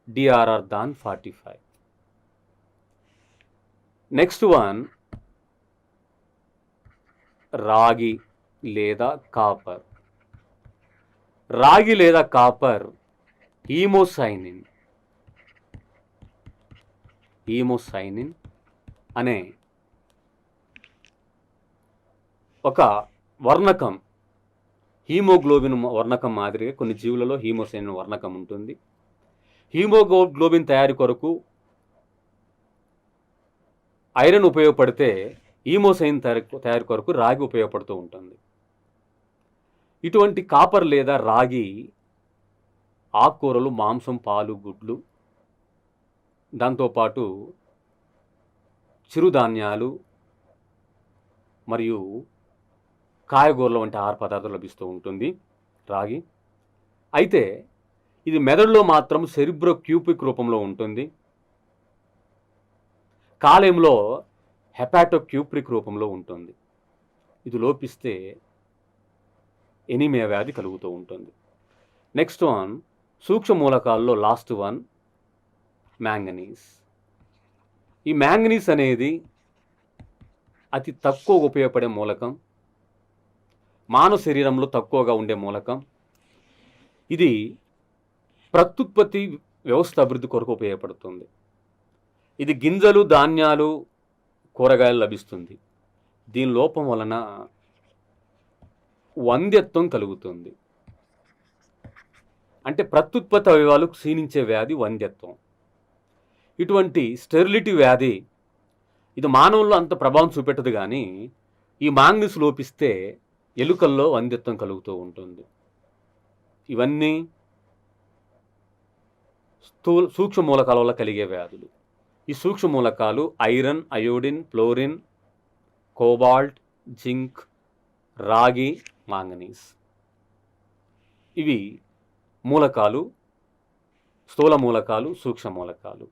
డిఆర్ఆర్ దాన్ 45. నెక్స్ట్ వన్ రాగి లేదా కాపర్. రాగి లేదా కాపర్ హీమోసైనిన్ అనే ఒక వర్ణకం, హీమోగ్లోబిన్ వర్ణకం మాదిరిగా కొన్ని జీవులలో హీమోసైనిన్ వర్ణకం ఉంటుంది. హీమోగ్లోబిన్ తయారీ కొరకు ఐరన్ ఉపయోగపడితే హీమోసైనిన్ తయారీ కొరకు రాగి ఉపయోగపడుతూ ఉంటుంది. ఇటువంటి కాపర్ లేదా రాగి ఆకుకూరలు, మాంసం, పాలు, గుడ్లు, దాంతోపాటు చిరుధాన్యాలు మరియు కాయగూరల వంటి ఆహార పదార్థాలు లభిస్తూ ఉంటుంది రాగి. అయితే ఇది మెదడులో మాత్రం సెరిబ్రోక్యూపిక్ రూపంలో ఉంటుంది, కాలేయంలో హెపాటోక్యూప్రిక్ రూపంలో ఉంటుంది. ఇది లోపిస్తే ఎనీమియా వ్యాధి కలుగుతూ ఉంటుంది. నెక్స్ట్ వన్ సూక్ష్మ మూలకాల్లో లాస్ట్ వన్ మ్యాంగనీస్. ఈ మ్యాంగనీస్ అనేది అతి తక్కువ ఉపయోగపడే మూలకం, మానవ శరీరంలో తక్కువగా ఉండే మూలకం. ఇది ప్రత్యుత్పత్తి వ్యవస్థ అభివృద్ధి కొరకు ఉపయోగపడుతుంది. ఇది గింజలు, ధాన్యాలు, కూరగాయలు లభిస్తుంది. దీని లోపం వలన వంధ్యత్వం కలుగుతుంది. అంటే ప్రత్యుత్పత్తి అవయవాలు క్షీణించే వ్యాధి వంధ్యత్వం. ఇటువంటి స్టెరిలిటీ వ్యాధి ఇది మానవుల్లో అంత ప్రభావం చూపెట్టదు, కానీ ఈ మాంగనీస్ లోపిస్తే ఎలుకల్లో వంధ్యత్వం కలుగుతూ ఉంటుంది. ఇవన్నీ సూక్ష్మ మూలకాల వల్ల కలిగే వ్యాధులు. ఈ సూక్ష్మ మూలకాలు iron, iodine, fluorine, cobalt, zinc, రాగి, మాంగనీస్. ఇవి మూలకాలు, స్థూల మూలకాలు, సూక్ష్మ మూలకాలు.